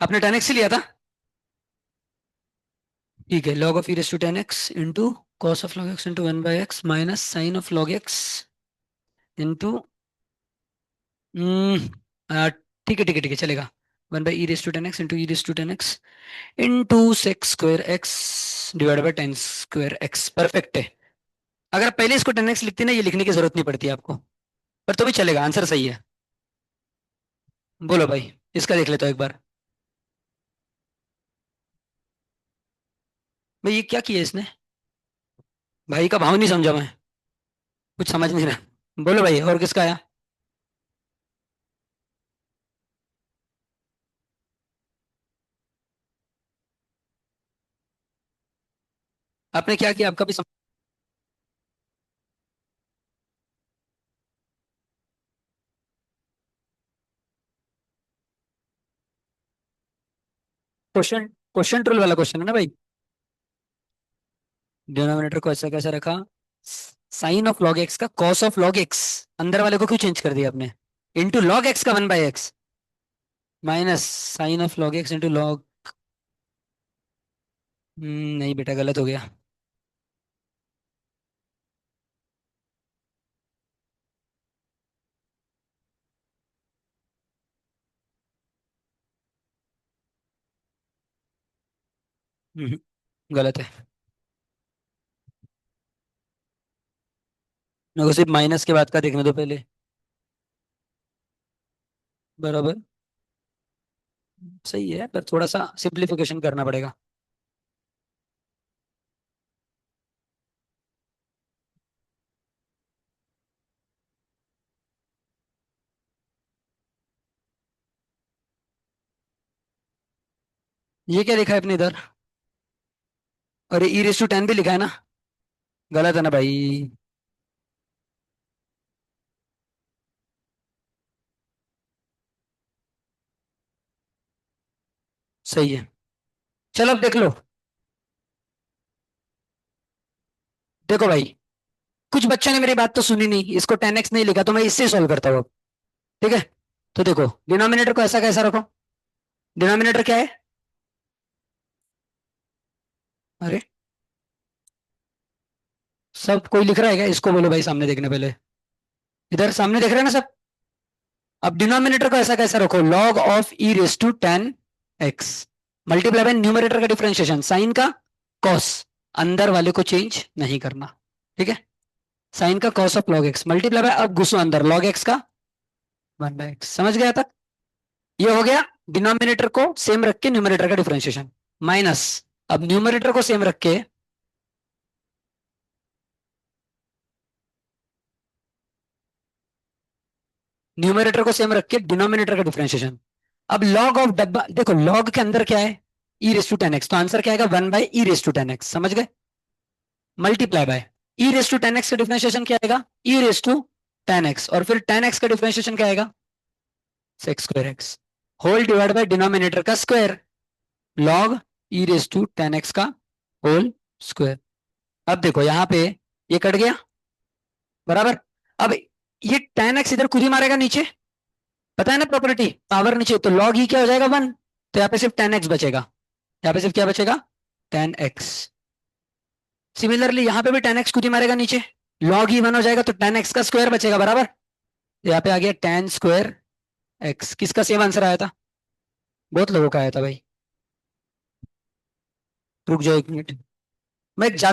आपने 10x ही लिया था, ठीक है। log of e raise to 10x into cos of log x into 1/x minus sine of log x into, ठीक है ठीक है ठीक है, चलेगा। 1/e raise to 10x into e raise to 10x into sec square x divide by 10 square x, perfect है। अगर आप पहले इसको 10x लिखते ना, ये लिखने की जरूरत नहीं पड़ती आपको, पर तो भी चलेगा, आंसर सही है। बोलो भाई, इसका देख लेता हूँ एक बार। भाई ये क्या किया इसने, भाई का भाव नहीं समझा मैं, कुछ समझ नहीं रहा। बोलो भाई, और किसका आया। आपने क्या किया, आपका भी क्वेश्चन, क्वेश्चन ट्रोल वाला क्वेश्चन है ना भाई। डिनोमिनेटर को ऐसा कैसा रखा, साइन ऑफ लॉग एक्स का कॉस ऑफ लॉग एक्स, अंदर वाले को क्यों चेंज कर दिया आपने, इंटू लॉग एक्स का 1/x minus sine of log x into log, नहीं बेटा गलत हो गया। हम्म, गलत है। मेरे को सिर्फ माइनस के बाद का देखने दो पहले। बराबर, सही है, पर थोड़ा सा सिंप्लीफिकेशन करना पड़ेगा। ये क्या लिखा है अपने इधर, और ये e रेस टू 10 भी लिखा है ना, गलत है ना भाई। सही है, चलो अब देख लो। देखो भाई, कुछ बच्चों ने मेरी बात तो सुनी नहीं, इसको 10x नहीं लिखा, तो मैं इससे सॉल्व करता हूँ अब। ठीक है, तो देखो डिनोमिनेटर को ऐसा कैसा रखो, डिनोमिनेटर क्या है, अरे सब कोई लिख रहा है क्या, इसको बोलो भाई सामने देखने पहले, इधर सामने देख रहे हैं ना सब। अब डिनोमिनेटर को ऐसा कैसा रखो, log of e raise to 10x multiply by numerator का डिफरेंशिएशन साइन का कॉस, अंदर वाले को चेंज नहीं करना, ठीक है। साइन का cos of log x multiply by, अब घुसो अंदर, लॉग एक्स का 1/x। समझ गया तक? ये हो गया डिनोमिनेटर को सेम रख के न्यूमरेटर का डिफरेंशिएशन। माइनस, अब न्यूमरेटर को सेम रख के डिनोमिनेटर का डिफरेंशिएशन। अब लॉग ऑफ डब्बा, देखो लॉग के अंदर क्या है, e raise to ten x, तो आंसर क्या आएगा 1/e⁻ समझ गए? मल्टीप्लाई बाय e⁻ का डिफरेंशिएशन क्या आएगा, e⁻ और फिर tan x का डिफरेंशिएशन क्या आएगा, sec²x whole divide by denominator का स्क्वायर, log e⁻ का होल स्क्वायर। अब देखो यहाँ पे ये कट गया, बराबर। अब ये tan x इधर खुद ही मारेगा नीचे, पता है ना प्रॉपर्टी, पावर नीचे, तो log e क्या हो जाएगा 1, तो यहाँ पे सिर्फ tan x बचेगा, यहाँ पे सिर्फ क्या बचेगा, tan x। सिमिलरली यहाँ पे भी tan x खुद ही मारेगा नीचे, log e 1 हो जाएगा, तो tan x का स्क्वायर बचेगा, बराबर। यहाँ पे आ गया tan²x। किसका सेम आंसर आया था, बहुत लोगों का आया था भाई। रुक जाओ 1 मिनट, मैं जा